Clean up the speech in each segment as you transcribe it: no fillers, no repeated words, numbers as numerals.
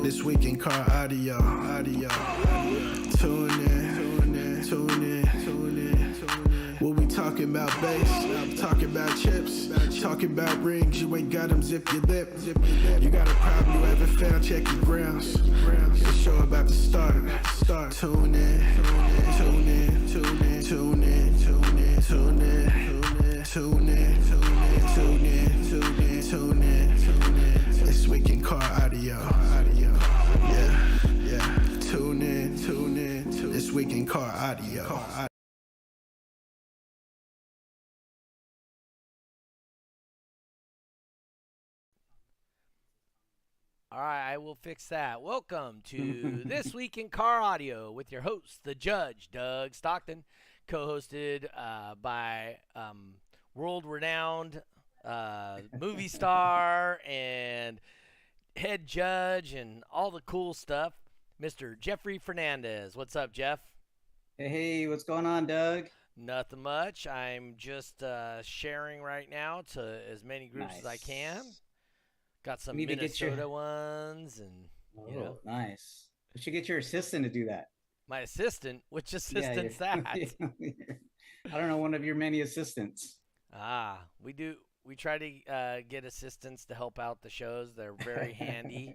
This week in car audio. Tune in. We'll be talking about bass, talking about chips, talking about rings. You ain't got them, zip your lip. You got a problem you haven't found, check your grounds. The show about to start. Tune in. This week in car audio. Yeah. Tune in. This week in car audio. All right, I will fix that. Welcome to This Week in Car Audio with your host, the Judge, Doug Stockton, co-hosted by world-renowned movie star and head judge and all the cool stuff, Mr. Jeffrey Fernandez. What's up, Jeff? Hey, what's going on, Doug? Nothing much. I'm just sharing right now to as many groups as I can. Got some Minnesota ones, and you know. Nice. We should get your assistant to do that. My assistant? Which assistant's that? I don't know, one of your many assistants. We do. We try to get assistants to help out the shows. They're very handy,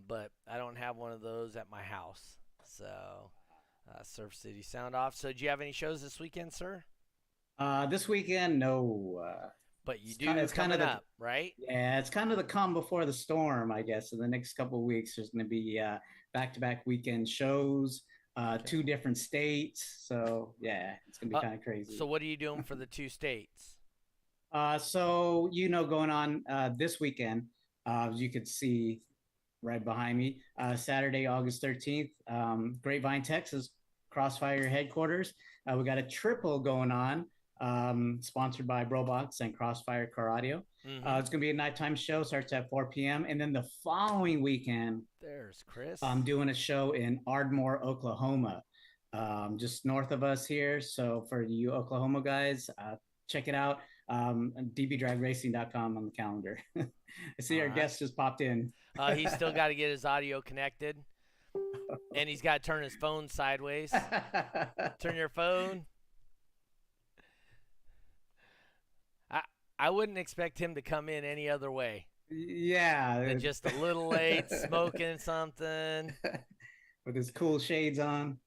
but I don't have one of those at my house. So, Surf City Sound Off. So, do you have any shows this weekend, sir? This weekend, no. But you do. It's coming up, right? Yeah, it's kind of the calm before the storm, I guess. In the next couple of weeks, there's going to be back-to-back weekend shows, okay. 2 different states. So, yeah, it's going to be kind of crazy. So, what are you doing for the 2 states? So, going on this weekend, as you could see right behind me, Saturday, August 13th, Grapevine, Texas, Crossfire headquarters. We got a triple going on. Sponsored by Brobox and Crossfire Car Audio. Mm-hmm. It's going to be a nighttime show, starts at 4 p.m. And then the following weekend, there's Chris. I'm doing a show in Ardmore, Oklahoma, just north of us here. So for you Oklahoma guys, check it out. dbdragracing.com on the calendar. I see our guest just popped in. He's still got to get his audio connected. And he's got to turn his phone sideways. Turn your phone. I wouldn't expect him to come in any other way. Yeah. Than just a little late, smoking something. With his cool shades on.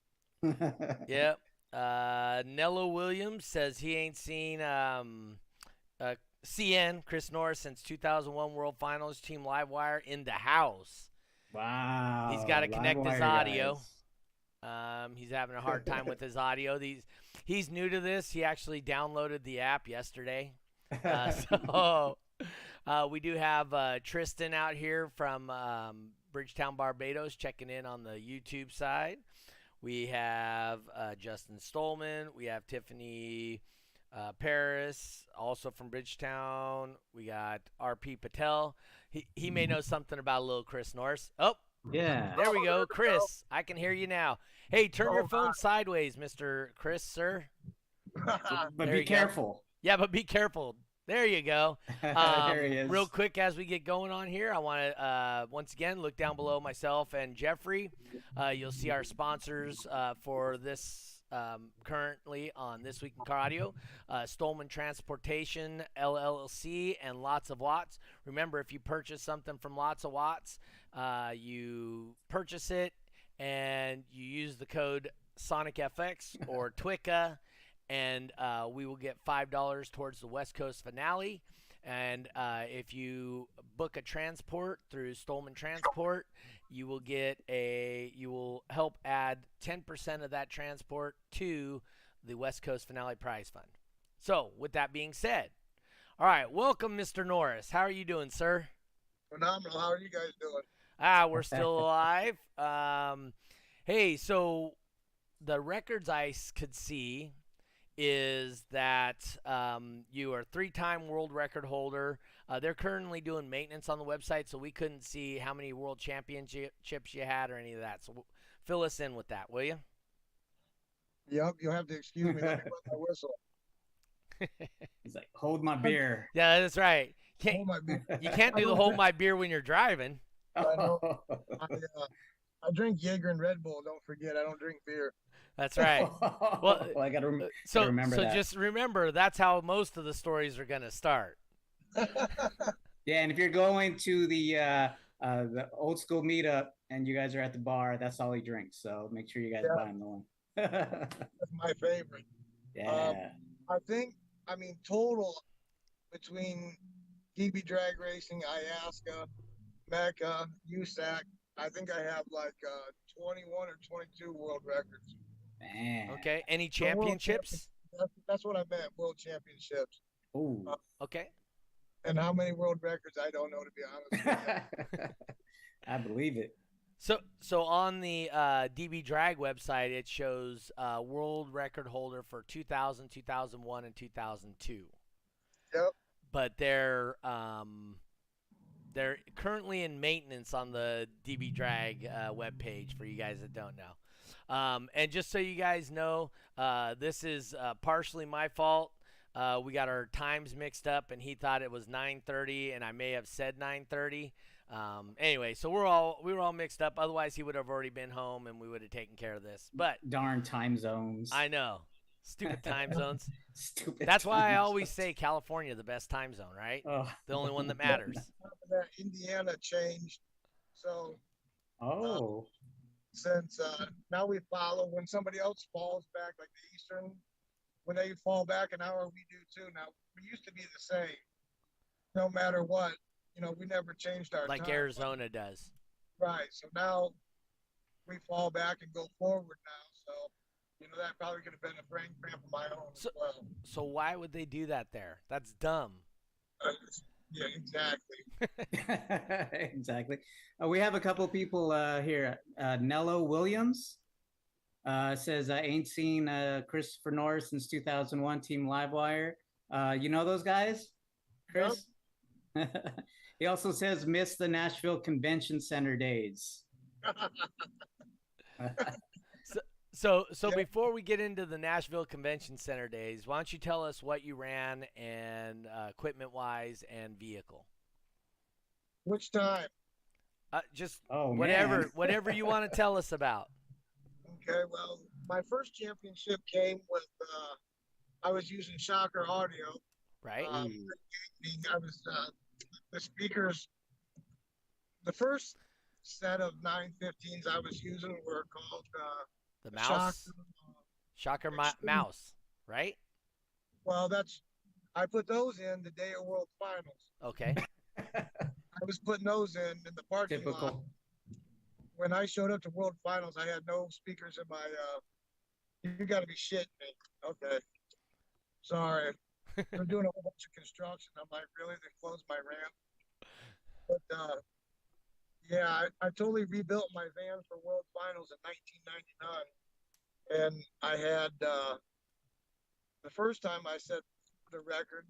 Yep. Nello Williams says he ain't seen CN, Chris Norris, since 2001 World Finals. Team Livewire in the house. Wow. He's got to connect his audio. He's having a hard time with his audio. He's new to this. He actually downloaded the app yesterday. So we do have Tristan out here from Bridgetown, Barbados, checking in on the YouTube side. We have Justin Stolman. We have Tiffany Paris, also from Bridgetown. We got R.P. Patel. He may know something about little Chris Norris. Oh, yeah. There we go. Chris, I can hear you now. Hey, turn your phone sideways, Mr. Chris, sir. But be careful. Go. Yeah, but be careful. There you go. There he is. Real quick, as we get going on here, I want to, once again, look down below myself and Jeffrey. You'll see our sponsors for this currently on This Week in Car Audio. Stolman Transportation, LLC, and Lots of Watts. Remember, if you purchase something from Lots of Watts, you purchase it and you use the code SonicFX or T.W.I.C.A, and we will get $5 towards the West Coast finale. And if you book a transport through Stolman Transport, you will help add 10% of that transport to the West Coast Finale Prize Fund. So, with that being said, all right, welcome, Mr. Norris. How are you doing, sir? Phenomenal. How are you guys doing? We're still alive. Hey, so the records I could see is that you are 3-time world record holder. They're currently doing maintenance on the website, so we couldn't see how many world championships you had or any of that. So fill us in with that, will you? Yep, you'll have to excuse me. Let me wet my whistle. He's like, hold my beer. Yeah, that's right. Hold my beer. You can't do the hold my beer when you're driving. I know. I drink Jaeger and Red Bull. Don't forget, I don't drink beer. That's right. Well, I gotta so remember that. just remember that's how most of the stories are going to start. Yeah, and if you're going to the old school meetup and you guys are at the bar, that's all he drinks. So make sure you guys buy him the one. That's my favorite. Yeah. I mean, total between DB drag racing, Iasca, Mecca, USAC, I think I have like 21 or 22 world records. Man. Okay. Any The world championships? That's what I meant, world championships. Ooh. Okay. And how many world records, I don't know, to be honest with you. I believe it. So on the DB Drag website, it shows world record holder for 2000, 2001, and 2002. Yep. But they're currently in maintenance on the DB Drag webpage for you guys that don't know. And just so you guys know, this is partially my fault. We got our times mixed up, and he thought it was 9:30, and I may have said 9:30. Anyway, so we were all mixed up. Otherwise, he would have already been home, and we would have taken care of this. But darn time zones. I know, stupid time zones. Stupid. That's why I always say California the best time zone, right? Oh. The only one that matters. Indiana changed, so since now we follow when somebody else falls back, like the Eastern, when they fall back an hour, we do too. Now we used to be the same, no matter what. You know, we never changed our like time. Arizona does. Right. So now we fall back and go forward now. So, you know, that probably could have been a brain cramp of my own as well. So why would they do that there? That's dumb. Yeah, exactly. Exactly. We have a couple people here. Nello Williams says, I ain't seen Christopher Norris since 2001, Team Livewire. You know those guys, Chris? Yep. He also says, miss the Nashville Convention Center days. So before we get into the Nashville Convention Center days, why don't you tell us what you ran and equipment-wise and vehicle? Which time? Just whatever, man. whatever you want to tell us about. Okay, well, my first championship came with, I was using Shocker Audio. Right. I was, the speakers, the first set of 915s I was using were called the mouse. Shocker mouse, right? Well, I put those in the day of World Finals. Okay. I was putting those in the parking lot. When I showed up to World Finals, I had no speakers in my, you got to be shitting me. Okay. Sorry. They're doing a whole bunch of construction. I'm like, really? They closed my ramp? But, yeah, I totally rebuilt my van for World Finals in 1999. And I had, the first time I set the record,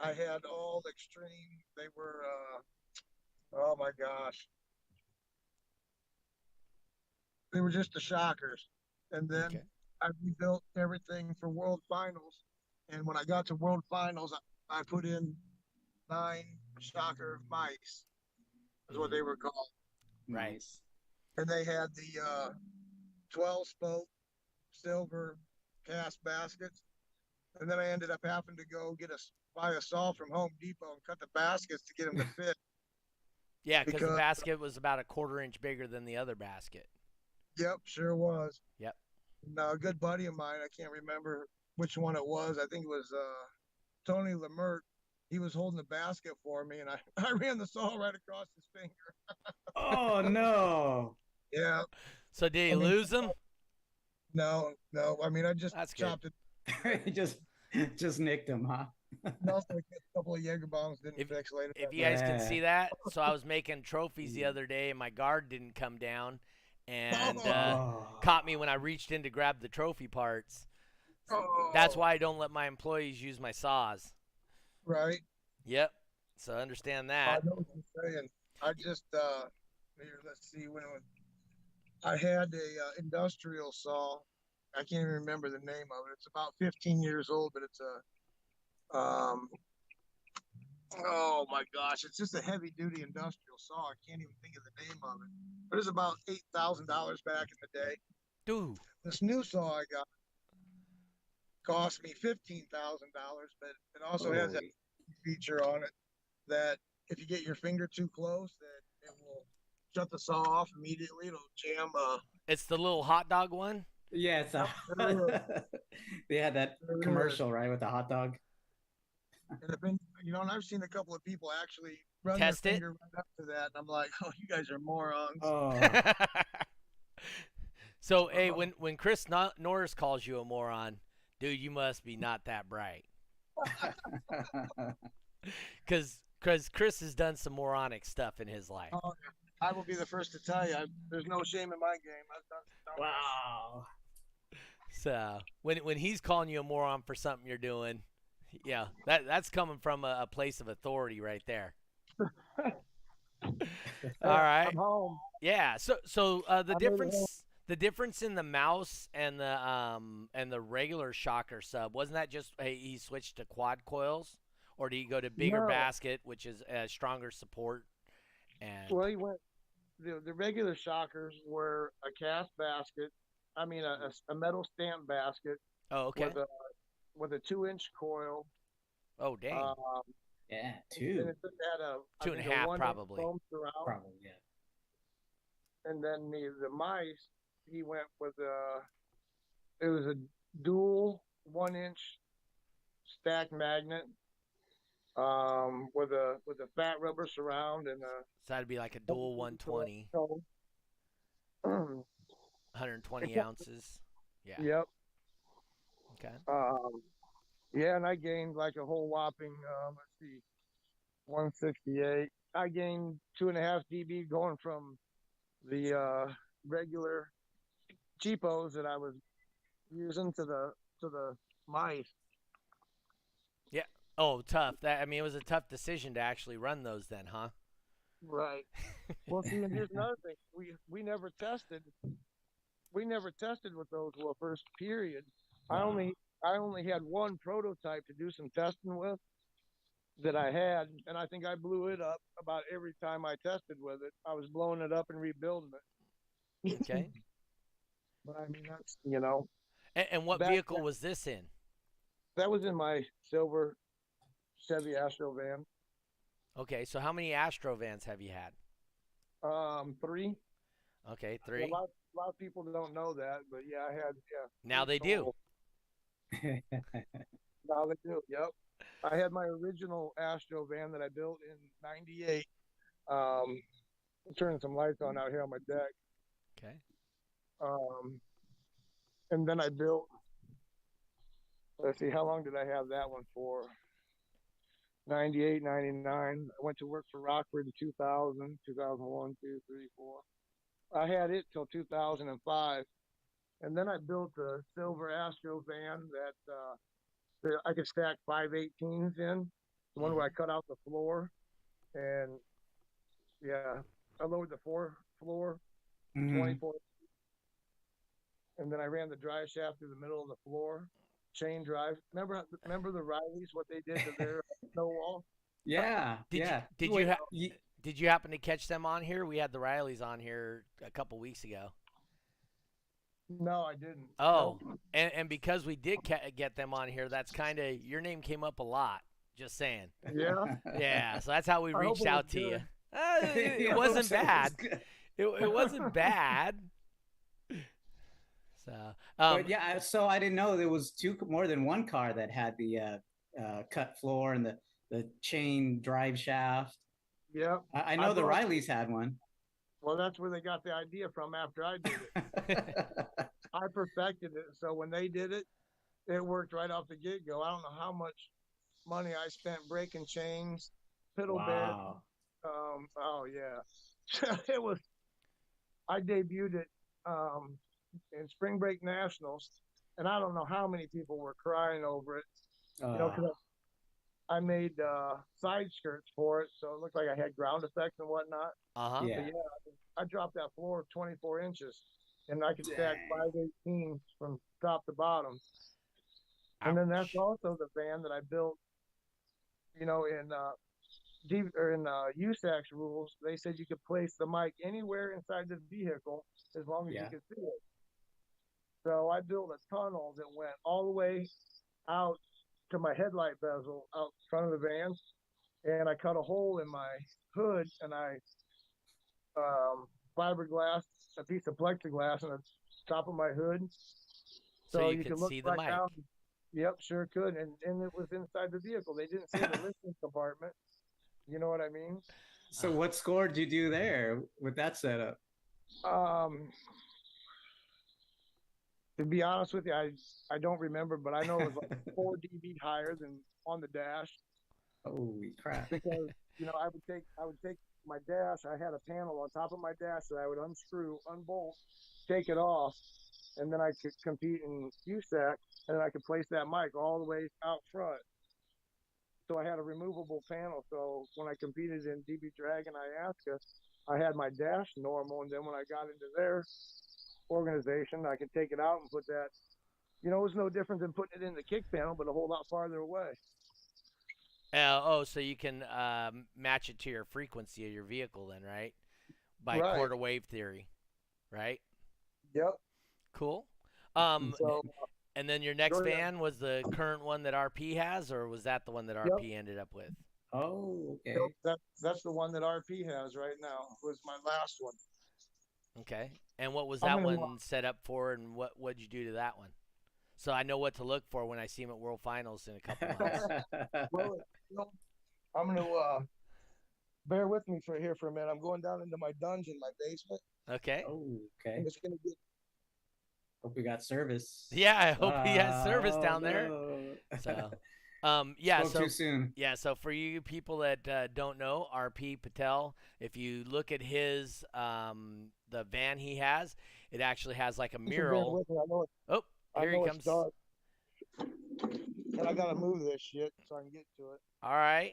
I had all extreme. They were, oh my gosh. They were just the shockers. And then I rebuilt everything for World Finals. And when I got to World Finals, I put in 9 shocker mice, is what they were called. Nice. And they had the 12 spoke silver cast baskets. And then I ended up having to go buy a saw from Home Depot and cut the baskets to get them to fit. Yeah, because the basket was about a 1/4 inch bigger than the other basket. Yep, sure was. Yep. And a good buddy of mine, I can't remember which one it was. I think it was Tony Lemert. He was holding the basket for me, and I ran the saw right across his finger. Oh, no. Yeah. So did you lose them? No. I mean, I just chopped it. You just nicked him, huh? Also, a couple of Jaeger bombs didn't fix later. If you guys can see that, so I was making trophies the other day, and my guard didn't come down, and caught me when I reached in to grab the trophy parts. That's why I don't let my employees use my saws. Right. Yep. So understand that. I know what you're saying. I just here. Let's see when I had a industrial saw. I can't even remember the name of it. It's about 15 years old, but it's a Oh my gosh, it's just a heavy duty industrial saw. I can't even think of the name of it. But it's about $8,000 back in the day. Dude. This new saw I got cost me $15,000, but it also has that Holy. feature on it that if you get your finger too close, that it will shut the saw off immediately. It'll jam. It's the little hot dog one? Yeah, it's a. There They had that is. commercial, right, with the hot dog. And and I've seen a couple of people actually run Test their it? finger right up to that, and I'm like, oh, you guys are morons. Oh. So, hey, when Chris Norris calls you a moron, dude, you must be not that bright. Because Chris has done some moronic stuff in his life. Oh, I will be the first to tell you, there's no shame in my game. I've done some dumb Wow. So when he's calling you a moron for something you're doing, yeah, that's coming from a place of authority right there. All right. I'm home. Yeah. So the I'm difference in the mouse and the regular shocker sub, wasn't that just he switched to quad coils, or did he go to bigger No. basket, which is stronger support? And Well, he went. The regular shockers were a cast basket. I mean, a metal stamp basket oh, okay. with a 2-inch coil. Oh, dang. Yeah, And two. it had a I Two and a think half, 1-inch probably. foam surround. Probably, yeah. And then the mice, he went with it was a dual 1-inch stack magnet, with a fat rubber surround and a So that'd be like a dual 120, So, 120 ounces. Yeah. yep. Okay. Yeah, and I gained like a whole whopping, let's see, 168. I gained 2.5 dB going from the regular cheapos that I was using to the mice. Yeah. Oh, tough. That, I mean, it was a tough decision to actually run those then, huh? Right. Well, see, and here's another thing. We never tested. We never tested with those for the first period. I only had one prototype to do some testing with that I had, and I think I blew it up about every time I tested with it. I was blowing it up and rebuilding it. Okay. But I mean, that's And what vehicle was this in? that was in my silver Chevy Astro van. Okay, so how many Astro vans have you had? 3. Okay, A 3. lot of people don't know that, but yeah, I had Now they do. Now they do. Yep. I had my original Astro van that I built in '98. I'm turning some lights on out here on my deck. Okay. And then I built. Let's see, how long did I have that one for? 98, 99. I went to work for Rockford in 2000, 2001, 2, 3, 4. I had it till 2005. And then I built a silver Astro van that I could stack 518s in. The one where I cut out the floor. And yeah, I lowered the floor 24. And then I ran the drive shaft through the middle of the floor. Chain drive. Remember the Rileys, what they did to their snow wall? Yeah. Did you happen to catch them on here? We had the Rileys on here a couple weeks ago. No, I didn't. Oh, Nope. and because we did get them on here, that's kind of your name came up a lot. Just saying. Yeah. Yeah, so that's how we reached out to you. It Yeah, wasn't so bad. it was It wasn't bad. So, But yeah, so I didn't know there was more than one car that had the cut floor and the chain drive shaft. Yeah. I know the Rileys had one. Well, that's where they got the idea from after I did it. I perfected it. So when they did it, it worked right off the get-go. I don't know how much money I spent breaking chains, piddle bed. Oh, yeah. It was, I debuted it in Spring Break Nationals, and I don't know how many people were crying over it. Because I made side skirts for it, so it looked like I had ground effects and whatnot. Yeah. But yeah, I dropped that floor 24 inches, and I could stack 518s from top to bottom. And then that's also the van that I built, in USAC's rules, they said you could place the mic anywhere inside the vehicle as long as you could see it. So I built a tunnel that went all the way out to my headlight bezel out front of the van, and I cut a hole in my hood, and I fiberglass a piece of plexiglass on the top of my hood, So you could could look see the right mic. down. Yep, sure could, and it was inside the vehicle. They didn't say the listening compartment. You know what I mean? So what score did you do there with that setup? To be honest with you, I don't remember, but I know it was like 4 dB higher than on the dash. Holy crap! Because I would take my dash. I had a panel on top of my dash that I would unscrew, unbolt, take it off, and then I could compete in USAC, and then I could place that mic all the way out front. So I had a removable panel. So when I competed in DB Dragon Iasca, I had my dash normal, and then when I got into their organization, I could take it out and put that. It was no different than putting it in the kick panel, but a whole lot farther away. So you can match it to your frequency of your vehicle then, right? By quarter wave theory, right? Yep. Cool. And then your next van was the current one that RP has, or was that the one that RP ended up with? Oh, okay. That's the one that RP has right now. It was my last one. Okay. And what was that one set up for, and what'd you do to that one? So I know what to look for when I see him at World Finals in a couple months. Well, I'm going to bear with me for a minute. I'm going down into my dungeon, my basement. Okay. Oh, okay. I'm just going to get. Hope we got service. Yeah, I hope he has service down there. So, yeah. Spoke too soon. Yeah. So for you people that don't know, RP Patel, if you look at his the van he has, it actually has like a mural. Oh, here he comes. Dark. And I gotta move this shit so I can get to it. All right.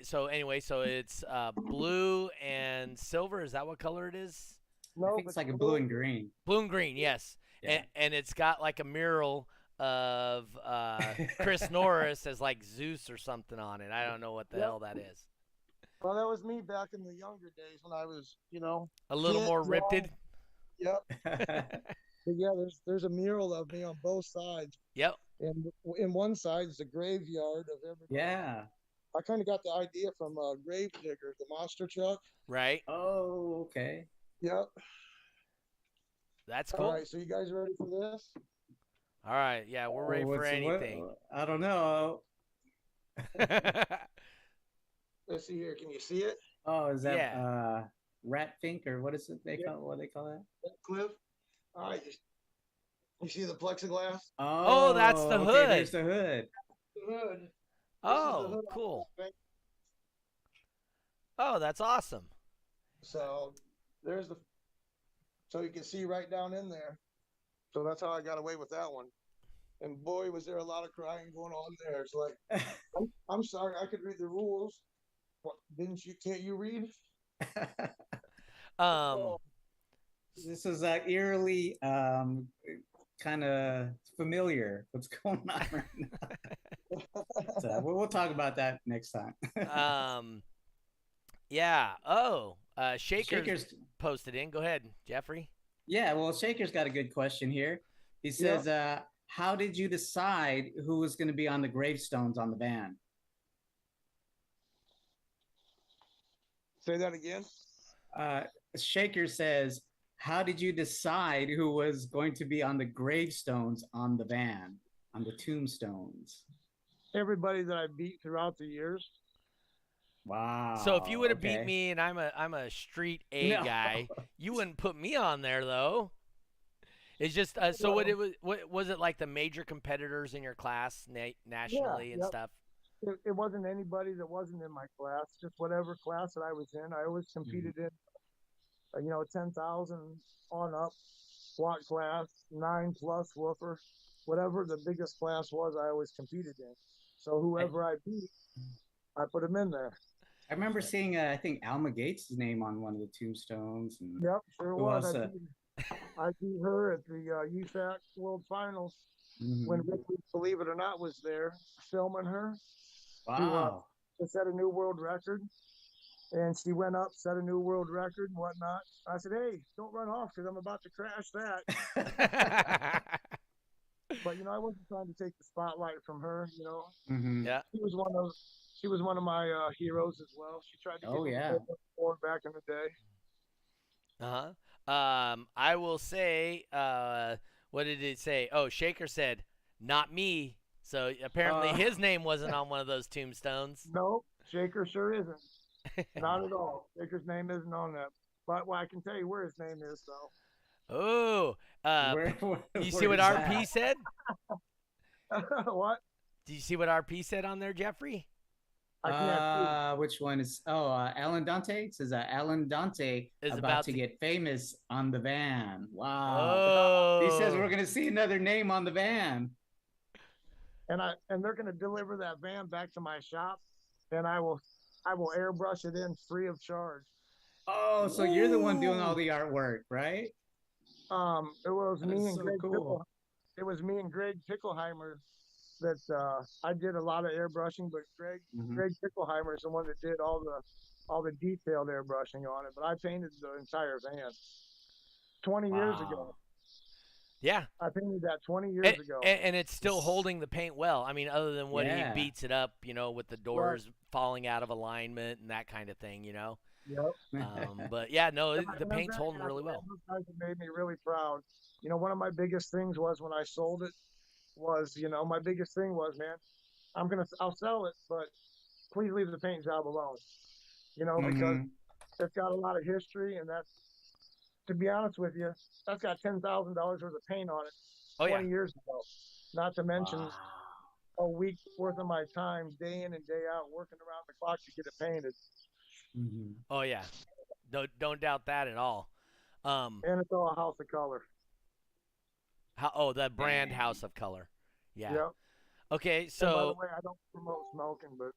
So anyway, so it's blue and silver. Is that what color it is? No, I think it's like a blue and green. Blue and green, yes. Yeah. And it's got like a mural of Chris Norris as like Zeus or something on it. I don't know what the hell that is. Well, that was me back in the younger days when I was, a little more ripted. Yep. But yeah, there's a mural of me on both sides. Yep. And in one side is the graveyard of everybody. Yeah. I kind of got the idea from Gravedigger, the monster truck. Right. Oh, okay. Yep. That's cool. All right, so you guys ready for this? All right, yeah, we're ready for anything. I don't know. Let's see here. Can you see it? Oh, is that rat pink or what is it? What do they call that? Cliff. All right. You see the plexiglass? Oh, that's the hood. Okay, there's the hood. The hood. Oh, cool. Oh, that's awesome. So so you can see right down in there. So that's how I got away with that one. And boy, was there a lot of crying going on there. It's like, I'm sorry, I could read the rules. What, can't you read? This is eerily kind of familiar what's going on right now. So we'll talk about that next time. Yeah. Shaker's posted in. Go ahead, Jeffrey. Yeah, well, Shaker's got a good question here. He says, how did you decide who was going to be on the gravestones on the van? Say that again. Shaker says, how did you decide who was going to be on the gravestones on the van, on the tombstones? Everybody that I beat throughout the years. Wow. So if you would have beat me and I'm a street A guy, you wouldn't put me on there though. It's just so what was it like the major competitors in your class nationally and stuff? It wasn't anybody that wasn't in my class, just whatever class that I was in. I always competed in 10,000 on up, SWAT class, 9+ woofer, whatever the biggest class was, I always competed in. So whoever I beat, I put him in there. I remember seeing, I think, Alma Gates' name on one of the tombstones. And yep, sure was. I beat her at the USAC World Finals when Ricky, believe it or not, was there filming her. Wow. to set a new world record. And she went up, set a new world record and whatnot. I said, "Hey, don't run off because I'm about to crash that." But I wasn't trying to take the spotlight from her. Mm-hmm. Yeah. She was one of my heroes as well. She tried to get me forward back in the day. I will say, what did it say? Oh, Shaker said, "Not me." So apparently his name wasn't on one of those tombstones. No, Shaker sure isn't. Not at all. Shaker's name isn't on that. But I can tell you where his name is, though. Oh, you see what where's RP that? said? What? Do you see what RP said on there, Jeffrey? I can't see. Which one is? Oh, Alan Dante. It says Alan Dante Is about to get famous on the van. Wow. Oh. He says we're going to see another name on the van. And they're going to deliver that van back to my shop, and I will airbrush it in free of charge. Oh, so you're the one doing all the artwork, right? It was me and so Greg. Cool. It was me and Greg Pickleheimer that I did a lot of airbrushing, but Greg Pickleheimer is the one that did all the detailed airbrushing on it. But I painted the entire van 20 years ago. Yeah. I painted that 20 years ago. And it's still holding the paint well. I mean, other than when he beats it up, with the doors falling out of alignment and that kind of thing, Yep. But yeah, no, the paint's holding really well. It made me really proud. One of my biggest things was when I sold it was, my biggest thing was, man, I'll sell it, but please leave the paint job alone. Because it's got a lot of history, and that's, to be honest with you, that's got $10,000 worth of paint on it 20 years ago. Not to mention a week's worth of my time, day in and day out, working around the clock to get it painted. Mm-hmm. Oh yeah, don't doubt that at all. And it's all a house of color. The brand House of Color. Yeah. Yep. Okay, so. And by the way, I don't promote smoking, but.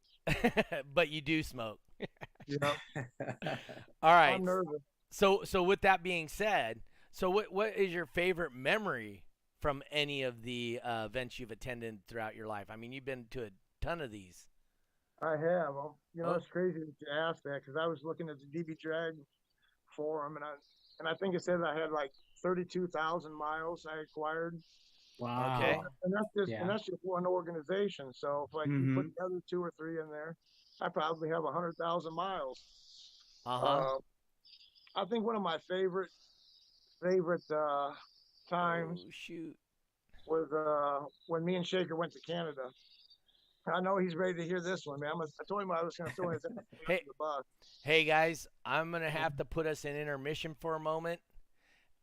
But you do smoke. Yeah. All right. I'm nervous. So with that being said, so what is your favorite memory from any of the events you've attended throughout your life? I mean, you've been to a ton of these. I have. It's crazy that you asked that because I was looking at the DB Drag forum, and I think it says I had like 32,000 miles I acquired. Wow. Okay. And that's just one organization. So if you put the other 2 or 3 in there, I probably have 100,000 miles. I think one of my favorite times was when me and Shaker went to Canada. I know he's ready to hear this one, man. I told him I was going to throw his under the bus. Hey guys, I'm going to have to put us in intermission for a moment.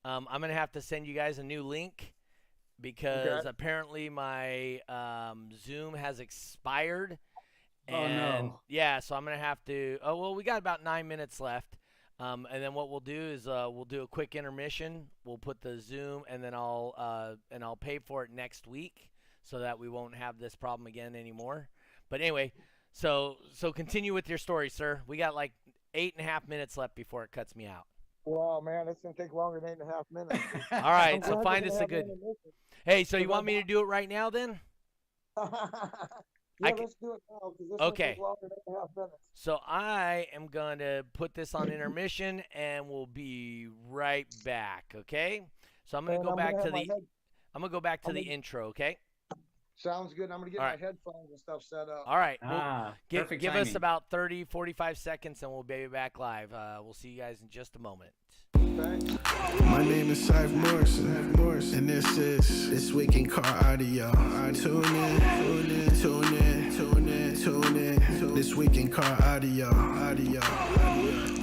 I'm going to have to send you guys a new link because apparently my Zoom has expired. And yeah, so I'm going to have to. Oh well, we got about 9 minutes left. And then what we'll do is we'll do a quick intermission. We'll put the Zoom, and then I'll pay for it next week so that we won't have this problem again anymore. But anyway, so continue with your story, sir. We got like 8.5 minutes left before it cuts me out. Wow, man, it's gonna take longer than 8.5 minutes. All right, so find us a good. Hey, so you want me to do it right now then? Yeah, let's do it now because this will take longer than 8.5 minutes. So I am going to put this on intermission, and we'll be right back. Okay. So I'm going to go back to the intro. Okay. Sounds good. I'm going to get my headphones and stuff set up. All right. Give us about 30, 45 seconds, and we'll be back live. We'll see you guys in just a moment. My name is Sive Morrison, and this is This Week in Car Audio. Tune in. This Week in Car Audio.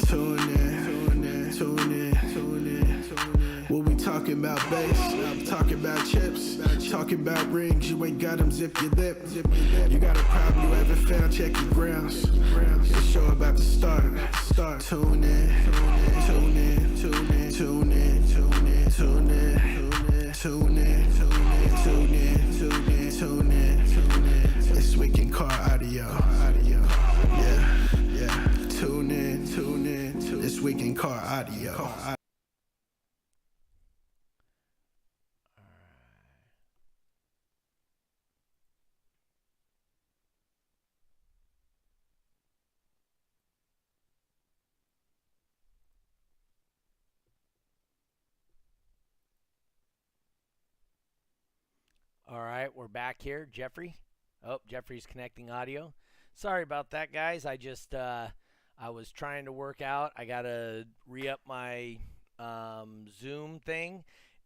Tune in. We'll be talking about bass, talking about chips, talking about rings. You ain't got them, zip your lip. You got a problem you haven't found, check your grounds. The show about to start. Tune in. This Week in Car Audio. Yeah. Tune in. This Week in Car Audio. All right, we're back here. Jeffrey. Oh, Jeffrey's connecting audio. Sorry about that, guys. I just I was trying to work out. I gotta re-up my Zoom thing.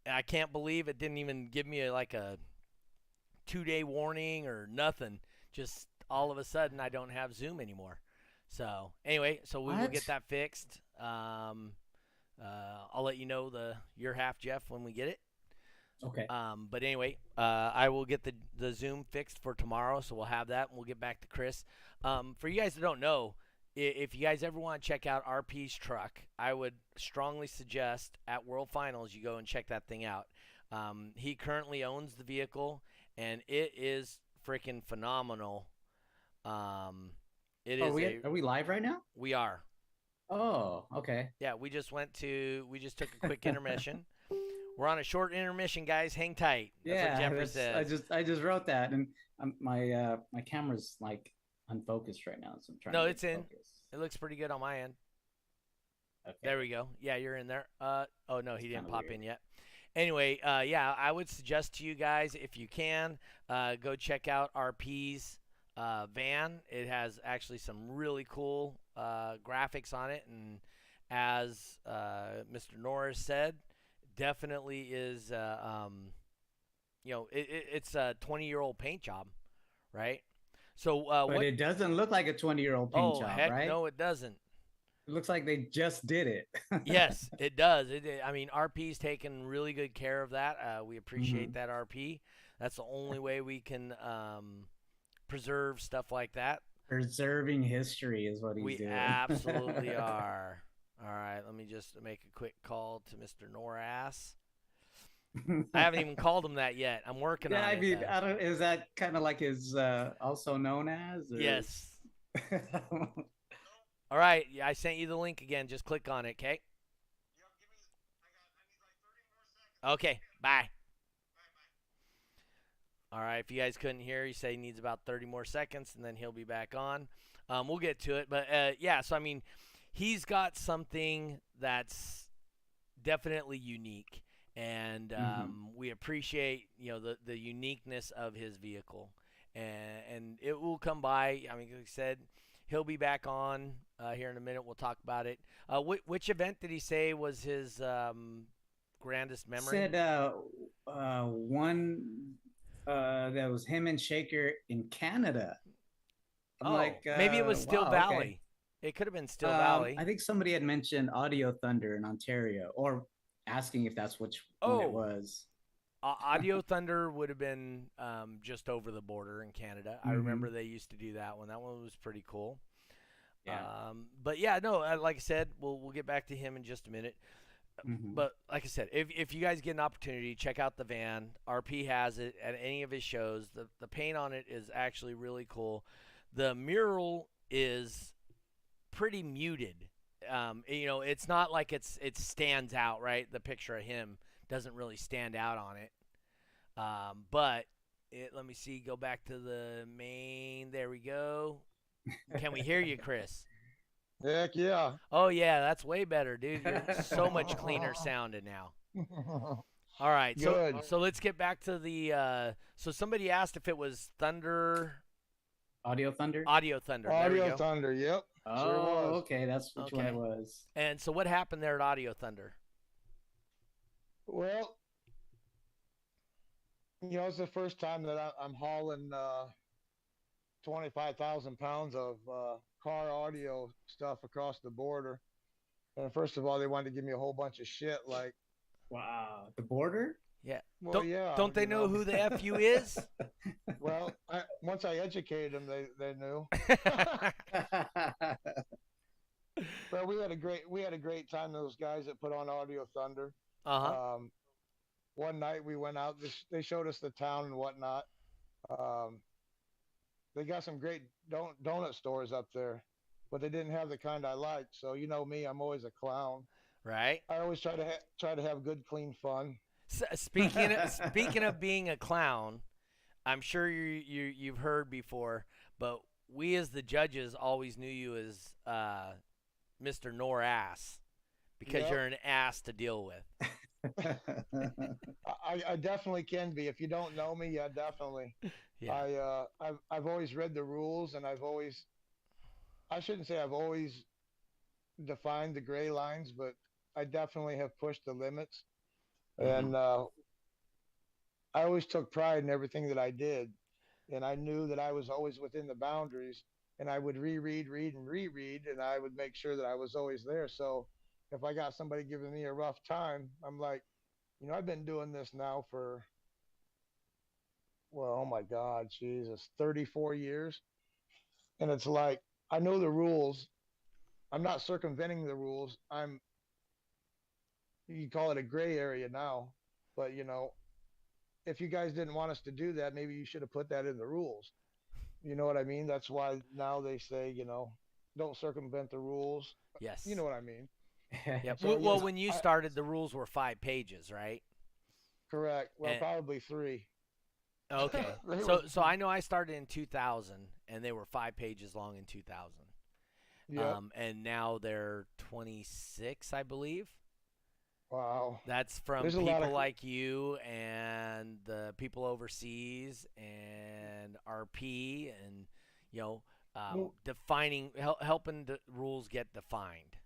I can't believe it didn't even give me like a 2-day warning or nothing. Just all of a sudden, I don't have Zoom anymore. So anyway, so we will get that fixed. I'll let you know your half, Jeff, when we get it. Okay. But anyway, I will get the Zoom fixed for tomorrow, so we'll have that, and we'll get back to Chris. For you guys that don't know, if you guys ever want to check out RP's truck, I would strongly suggest at World Finals you go and check that thing out. He currently owns the vehicle, and it is freaking phenomenal. Are we live right now? We are. Oh, okay. Yeah, we just took a quick intermission. We're on a short intermission, guys. Hang tight. That's what Jeffrey says. I just wrote that, and my camera's like unfocused right now, so I'm trying. No, to it's in. focus. It looks pretty good on my end. Okay. There we go. Yeah, you're in there. Oh no, That's he didn't kinda pop weird. in yet. Anyway, yeah, I would suggest to you guys, if you can, go check out RP's van. It has actually some really cool graphics on it, and as Mr. Norris said, definitely is it's a 20-year-old paint job, right? So But it doesn't look like a 20-year-old paint job, heck right? no, it doesn't. It looks like they just did it. Yes, it does. I mean, RP's taken really good care of that. We appreciate that, RP. That's the only way we can preserve stuff like that. Preserving history is what he's We doing. absolutely are. All right, let me just make a quick call to Mr. Norris. I haven't even called him that yet. I'm working on it. Yeah, I mean, I don't. Is that kind of like his also known as? Or? Yes. All right, I sent you the link again. Just click on it, okay? Okay, bye. All right, if you guys couldn't hear, he said he needs about 30 more seconds, and then he'll be back on. We'll get to it. But, yeah, so, I mean, he's got something that's definitely unique. And we appreciate, the uniqueness of his vehicle. And it will come by. I mean, like I said, he'll be back on here in a minute. We'll talk about it. Which event did he say was his grandest memory? Said one that was him and Shaker in Canada. Maybe it was Still Valley. Okay. It could have been Still Valley. I think somebody had mentioned Audio Thunder in Ontario, or asking if that's which one it was. Audio Thunder would have been just over the border in Canada. I remember they used to do that one. That one was pretty cool. Yeah. But yeah, no, like I said, we'll get back to him in just a minute. But like I said, if you guys get an opportunity, check out the van. RP has it at any of his shows. The paint on it is actually really cool. The mural is pretty muted. It's not like it stands out, right? The picture of him doesn't really stand out on it. But let me see. Go back to the main. There we go. Can we hear you, Chris? Heck yeah. Oh, yeah, that's way better, dude. You're so much cleaner sounding now. All right, so let's get back to the so somebody asked if it was Thunder. Audio Thunder? Audio Thunder. Audio Thunder, yep. Oh, sure was. Okay, that's which one it was. And so what happened there at Audio Thunder? Well, it's the first time that I'm hauling 25,000 pounds of car audio stuff across the border. And first of all, they wanted to give me a whole bunch of shit like, wow, the border? Yeah. Well, don't they know who the FU is? Well, once I educated them, they knew. But we had a great time. Those guys that put on Audio Thunder. One night we went out. They showed us the town and whatnot. They got some great donut stores up there, but they didn't have the kind I like. So you know me, I'm always a clown. Right. I always try to have good, clean fun. So, speaking of being a clown, I'm sure you've heard before, but we as the judges always knew you as Mr. Norris because you're an ass to deal with. I definitely can be. If you don't know me, yeah, definitely. Yeah. I've always read the rules, and I shouldn't say I've always defined the gray lines, but I definitely have pushed the limits. Mm-hmm. And I always took pride in everything that I did, and I knew that I was always within the boundaries. And I would reread, read, and reread, and I would make sure that I was always there. So if I got somebody giving me a rough time, I'm like, I've been doing this now for, well, oh my God, Jesus, 34 years. And it's like, I know the rules. I'm not circumventing the rules. You call it a gray area now. But, if you guys didn't want us to do that, maybe you should have put that in the rules. You know what I mean? That's why now they say, don't circumvent the rules. You Yes. know what I mean? Yep. So, Well, when you started, the rules were 5 pages, right? correct. Well, And probably three. okay. They were, So I know I started in 2000, and they were 5 pages long in 2000. yep. And now they're 26, I believe. Wow. That's from There's a lot people of, like you and the people overseas and RP and you know well, defining helping the rules get defined.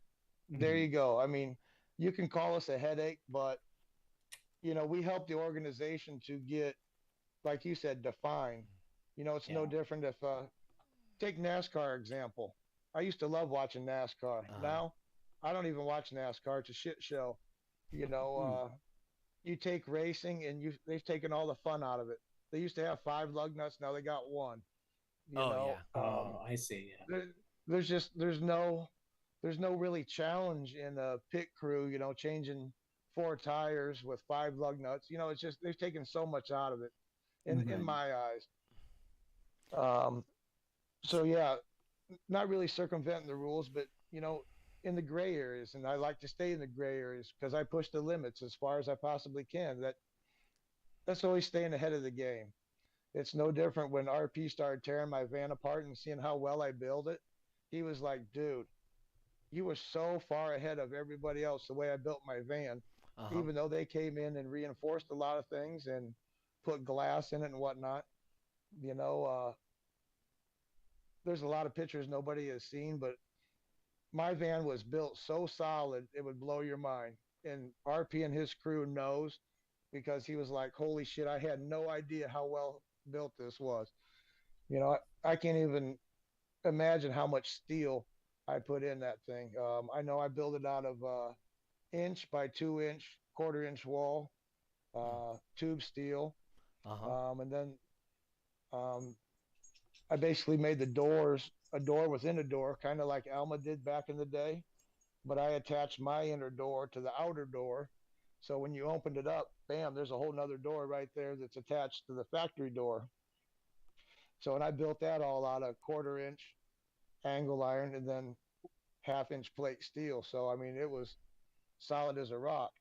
there you go. I mean, you can call us a headache, but, we help the organization to get, like you said, defined. It's Yeah. no different if, take NASCAR example. I used to love watching NASCAR. Uh-huh. Now, I don't even watch NASCAR. It's a shit show. You Hmm. know, you take racing and they've taken all the fun out of it. They used to have five lug nuts. Now they got one. You Oh know, yeah. Oh, I see. Yeah. there, there's no really challenge in a pit crew. Changing four tires with five lug nuts. It's just they've taken so much out of it in Hmm. my eyes. Um, so yeah, not really circumventing the rules, but in the gray areas, and I like to stay in the gray areas because I push the limits as far as I possibly can. That's always staying ahead of the game. It's no different when RP started tearing my van apart and seeing how well I build it. He was like, dude, you were so far ahead of everybody else the way I built my van, Uh-huh. even though they came in and reinforced a lot of things and put glass in it and whatnot. You know, uh, there's a lot of pictures nobody has seen, but my van was built so solid it would blow your mind. And RP and his crew knows because he was like, "Holy shit! I had no idea how well built this was." I can't even imagine how much steel I put in that thing. I know I built it out of inch by 2 inch, quarter-inch wall, tube steel, Uh-huh. and then um, I basically made the doors a door within a door, kind of like Alma did back in the day. But I attached my inner door to the outer door. So when you opened it up, bam, there's a whole nother door right there that's attached to the factory door. So, and I built that all out of quarter-inch angle iron and then half-inch plate steel. So, I mean, it was solid as a rock.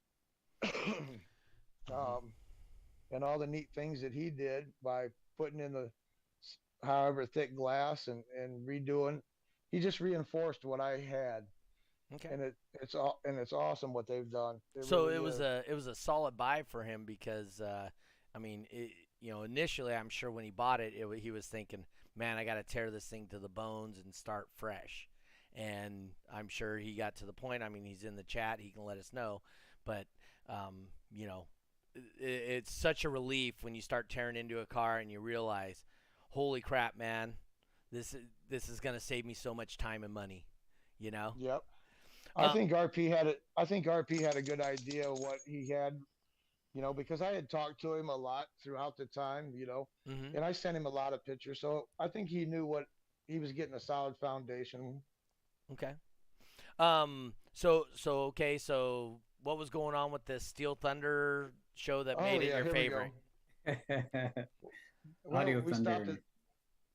Mm-hmm. um, and all the neat things that he did by putting in the however thick glass and redoing, he just reinforced what I had. Okay. And it's awesome what they've done. It So really is. it was a solid buy for him because I mean, initially I'm sure when he bought it, he was thinking, "Man, I got to tear this thing to the bones and start fresh." And I'm sure he got to the point. I mean, he's in the chat; he can let us know. But um, you know, it's such a relief when you start tearing into a car and you realize, "Holy crap, man! This this is gonna save me so much time and money." You know. Yep. Uh, I think RP had a good idea of what he had, because I had talked to him a lot throughout the time, mm-hmm. and I sent him a lot of pictures. So I think he knew what he was getting, a solid foundation. Okay. Okay. So what was going on with this Steel Thunder show that Oh made it yeah, your here we go. favorite? Well, Audio Thunder.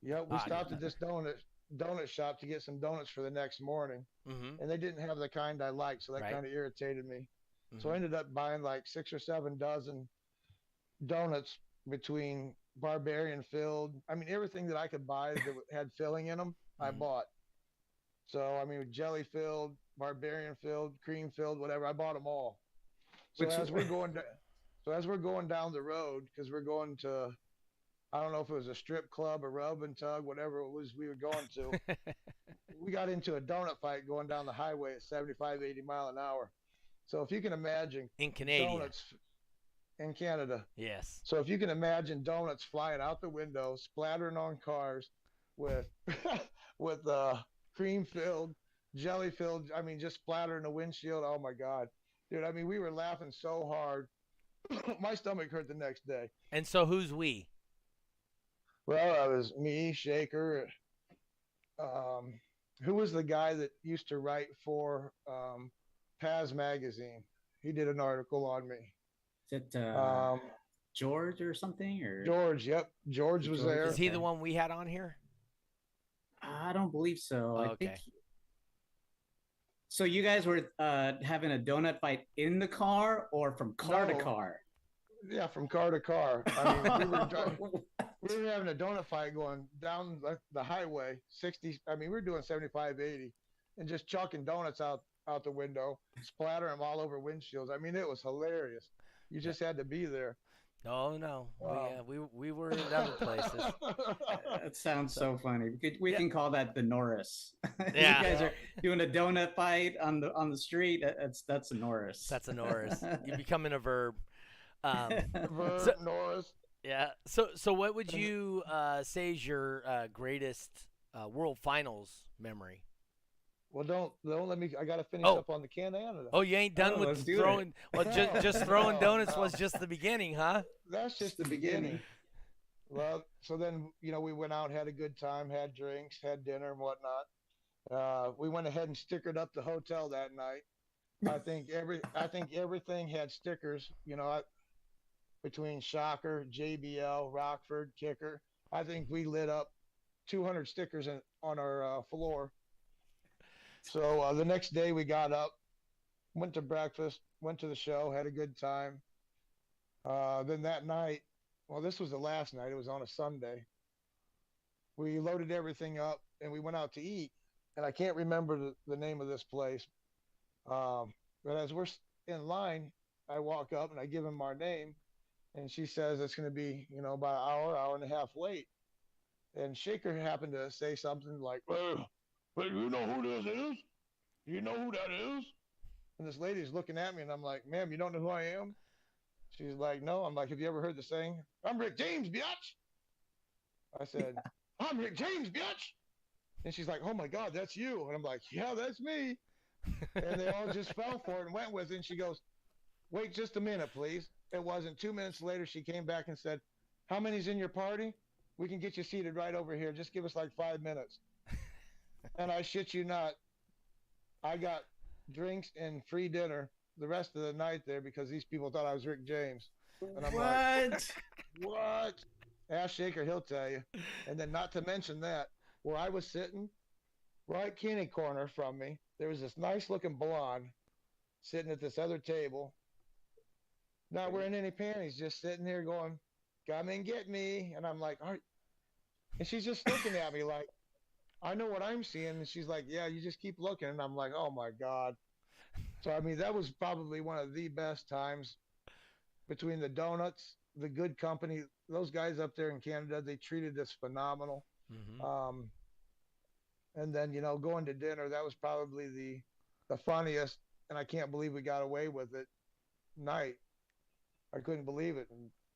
we Audio stopped at Thunder. this donut shop to get some donuts for the next morning, Mm-hmm. and they didn't have the kind I liked, so that Right. kind of irritated me. So Mm-hmm. I ended up buying like 6 or 7 dozen donuts between barbarian filled. I mean, everything that I could buy that had filling in them, I Mm-hmm. bought. So I mean, jelly filled, barbarian filled, cream filled, whatever. I bought them all. So Which as we're going to, so as we're going down the road, because we're going to, I don't know if it was a strip club, a rub and tug, whatever it was we were going to. We got into a donut fight going down the highway at 75, 80 mile an hour. So if you can imagine In Canada. donuts in Canada. Yes. So if you can imagine donuts flying out the window, splattering on cars with with cream filled, jelly filled, I mean just splattering the windshield. Oh my God. Dude, I mean we were laughing so hard. My stomach hurt the next day. And so who's we? Well, it was me, Shaker, who was the guy that used to write for Paz magazine? He did an article on me. Is it George or something? Or George, yep. George was there. Is he the one we had on here? I don't believe so. Oh, I think. So you guys were having a donut fight in the car or from car to car? Yeah, from car to car. I mean, we were having a donut fight going down the highway, 60. I mean, we were doing 75, 80, and just chucking donuts out the window, splattering them all over windshields. I mean, it was hilarious. You just had to be there. No. We were in other places. That sounds so funny. We can call that the Norris. Yeah. You guys are doing a donut fight on the street. That's a Norris. That's a Norris. You're becoming a verb. Norris. Yeah. So what would you say is your greatest World Finals memory? Well, don't let me. I got to finish up on the Canada. Oh, you ain't done with throwing. Well, just throwing donuts was just the beginning, huh? That's just the beginning. Well, so then we went out, had a good time, had drinks, had dinner and whatnot. We went ahead and stickered up the hotel that night. I think everything had stickers. Between Shocker, JBL, Rockford, Kicker, I think we lit up 200 stickers on our floor. So the next day we got up, went to breakfast, went to the show, had a good time. Then that night, well, this was the last night. It was on a Sunday. We loaded everything up and we went out to eat. And I can't remember the name of this place. But as we're in line, I walk up and I give him our name. And she says it's going to be, about an hour and a half late. And Shaker happened to say something like, "But you know who this is? You know who that is?" And this lady's looking at me, and I'm like, "Ma'am, you don't know who I am?" She's like, "No." I'm like, "Have you ever heard the saying? I'm Rick James, bitch." I said, "I'm Rick James, bitch." And she's like, "Oh my God, that's you." And I'm like, "Yeah, that's me." And they all just fell for it and went with it. And she goes, "Wait just a minute, please." It wasn't 2 minutes later, she came back and said, "How many's in your party? We can get you seated right over here. Just give us like 5 minutes." And I shit you not, I got drinks and free dinner the rest of the night there because these people thought I was Rick James. And I'm like, what? Ask Shaker, he'll tell you. And then not to mention that, where I was sitting, right kitty corner from me, there was this nice looking blonde sitting at this other table, not wearing any panties, just sitting there going, "Come and get me." And I'm like, "All right." And she's just looking at me like, I know what I'm seeing. And she's like, "Yeah, you just keep looking." And I'm like, oh my God. So, I mean, that was probably one of the best times between the donuts, the good company, those guys up there in Canada, they treated us phenomenal. Mm-hmm. And then, going to dinner, that was probably the funniest, and I can't believe we got away with it night. I couldn't believe it.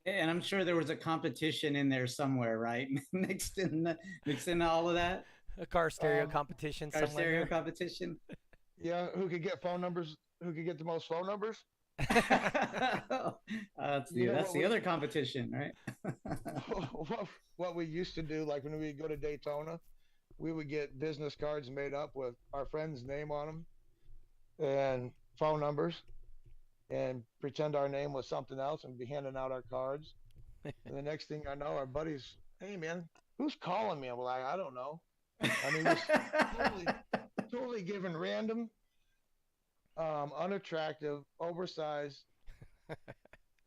And I'm sure there was a competition in there somewhere, right? mixed in all of that. A car stereo competition. Car stereo competition. Yeah, who could get phone numbers? Who could get the most phone numbers? That's the other competition, right? What we used to do, like when we would go to Daytona, we would get business cards made up with our friend's name on them and phone numbers, and pretend our name was something else and be handing out our cards. And the next thing I know, our buddies, "Hey man, who's calling me?" I'm like, "I don't know." I mean, just totally giving random, unattractive, oversized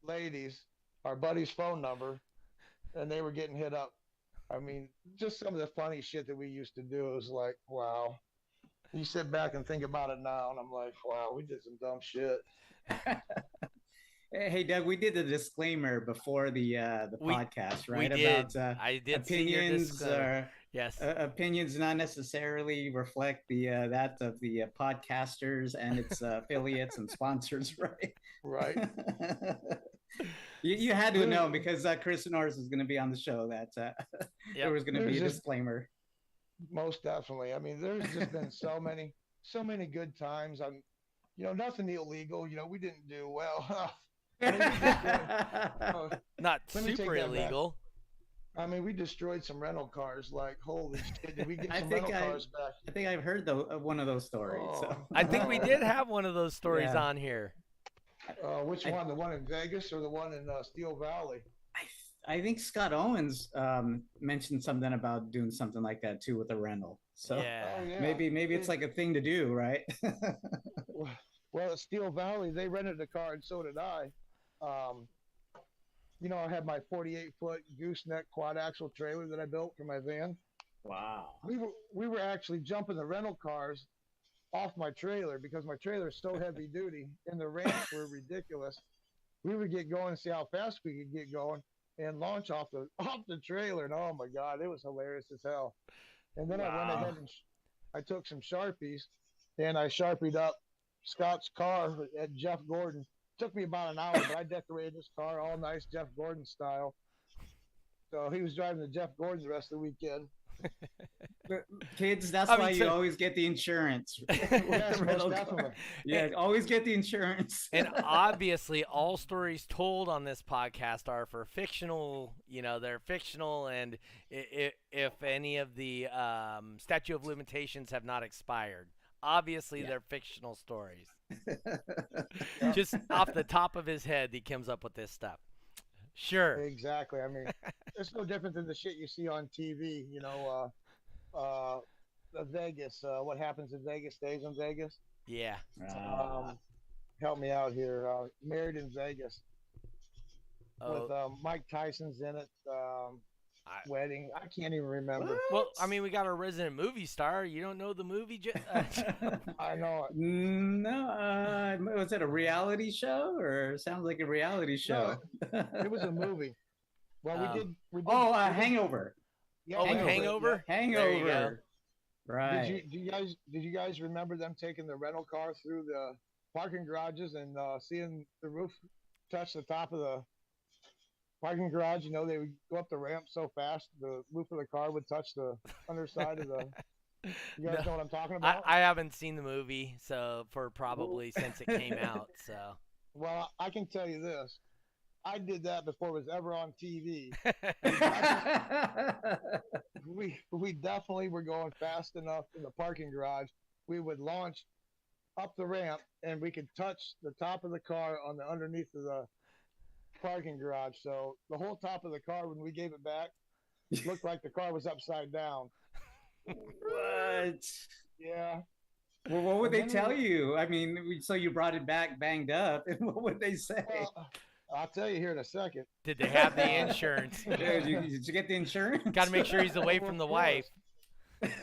ladies our buddy's phone number, and they were getting hit up. I mean, just some of the funny shit that we used to do. It was like, wow. You sit back and think about it now, and I'm like, wow, we did some dumb shit. Hey, Doug, we did the disclaimer before the We podcast, right? we did. About I did see your opinions disclaimer. Yes. opinions not necessarily reflect the that of the podcasters and its affiliates and sponsors, right? Right. You had to know because Chris Norris is going to be on the show that there Yep. was going to be a There's just- disclaimer. Most definitely. I mean, there's just been so many good times. Nothing illegal. We didn't do well. I mean, Not Let me take super that back. illegal. I mean, we destroyed some rental cars. Like, holy shit! Did we get I some think rental cars back? I think I've heard one of those stories. So. Oh. I think we did have one of those stories Yeah. on here. Which one? The one in Vegas or the one in Steel Valley? I think Scott Owens mentioned something about doing something like that too with a rental. So Yeah. Oh, yeah. maybe it's like a thing to do, right? Well, at Steel Valley, they rented a car, and so did I. I had my 48-foot gooseneck quad axle trailer that I built for my van. Wow. We were actually jumping the rental cars off my trailer because my trailer is so heavy duty, and the ramps were ridiculous. We would get going and see how fast we could get going, and launch off the trailer. And oh my God, it was hilarious as hell. And then I went Wow. ahead and I took some Sharpies and I Sharpied up Scott's car at Jeff Gordon. Took me about an hour, but I decorated his car all nice Jeff Gordon style. So he was driving the Jeff Gordon the rest of the weekend. Kids, that's I mean, why you so- always get the insurance. Yes, Rental most car. definitely. Yeah, always get the insurance. And obviously, all stories told on this podcast are for fictional. They're fictional, and if any of the statute of limitations have not expired, obviously they're fictional stories. Just off the top of his head, he comes up with this stuff. Sure. Exactly. I mean, it's no different than the shit you see on TV. Vegas. What happens in Vegas stays in Vegas. Yeah. Help me out here. Married in Vegas with Mike Tyson's in it. Wedding. I can't even remember. Well, I mean, we got our resident movie star. You don't know the movie? I know it. No, was it a reality show or sounds like a reality show? No, it was a movie. Well, we did. Hangover. Yeah, Hangover. Hangover. There you go. Right. Did you guys remember them taking the rental car through the parking garages and seeing the roof touch the top of the parking garage? They would go up the ramp so fast the roof of the car would touch the underside of the. You guys know what I'm talking about? I haven't seen the movie, so probably since it came out. So. Well, I can tell you this. I did that before it was ever on TV. We definitely were going fast enough in the parking garage. We would launch up the ramp and we could touch the top of the car on the underneath of the parking garage. So the whole top of the car, when we gave it back, looked like the car was upside down. What? Yeah. Well, what would they tell you? I mean, so you brought it back banged up, and what would they say? Well, I'll tell you here in a second. Did they have the insurance? Did you get the insurance? Got to make sure he's away from the wife.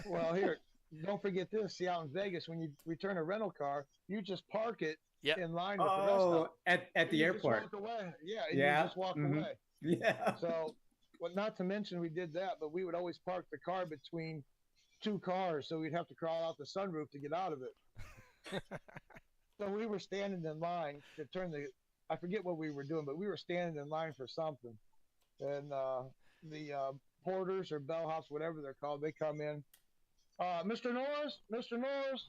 Well, here, don't forget this. See, out in Vegas, when you return a rental car, you just park it in line with the rest of it. at the airport. Just walk away. Yeah, Yeah. you just walk Mhm. away. Yeah. So, well, not to mention we did that, but we would always park the car between two cars, so we'd have to crawl out the sunroof to get out of it. So we were standing in line to turn I forget what we were doing, but we were standing in line for something. And the porters or bellhops, whatever they're called, they come in. Mr. Norris, Mr. Norris,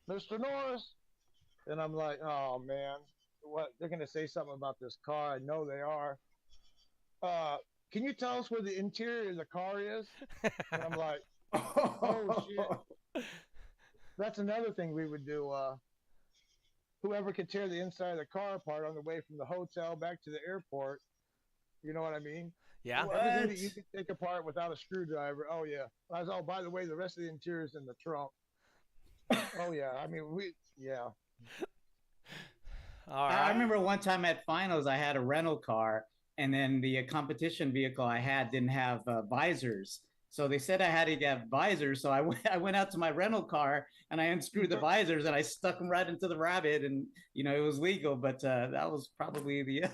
Mr. Norris. And I'm like, oh, man, what? They're going to say something about this car. I know they are. Can you tell us where the interior of the car is? And I'm like, oh, shit. That's another thing we would do. Whoever could tear the inside of the car apart on the way from the hotel back to the airport, you know what I mean? Yeah. Everything that you could take apart without a screwdriver. Oh, yeah. By the way, the rest of the interior is in the trunk. Oh, yeah. I mean, yeah. All right. I remember one time at finals, I had a rental car, and then the competition vehicle I had didn't have visors. So they said I had to get visors. So I went out to my rental car and I unscrewed the visors and I stuck them right into the rabbit, and it was legal. But that was probably the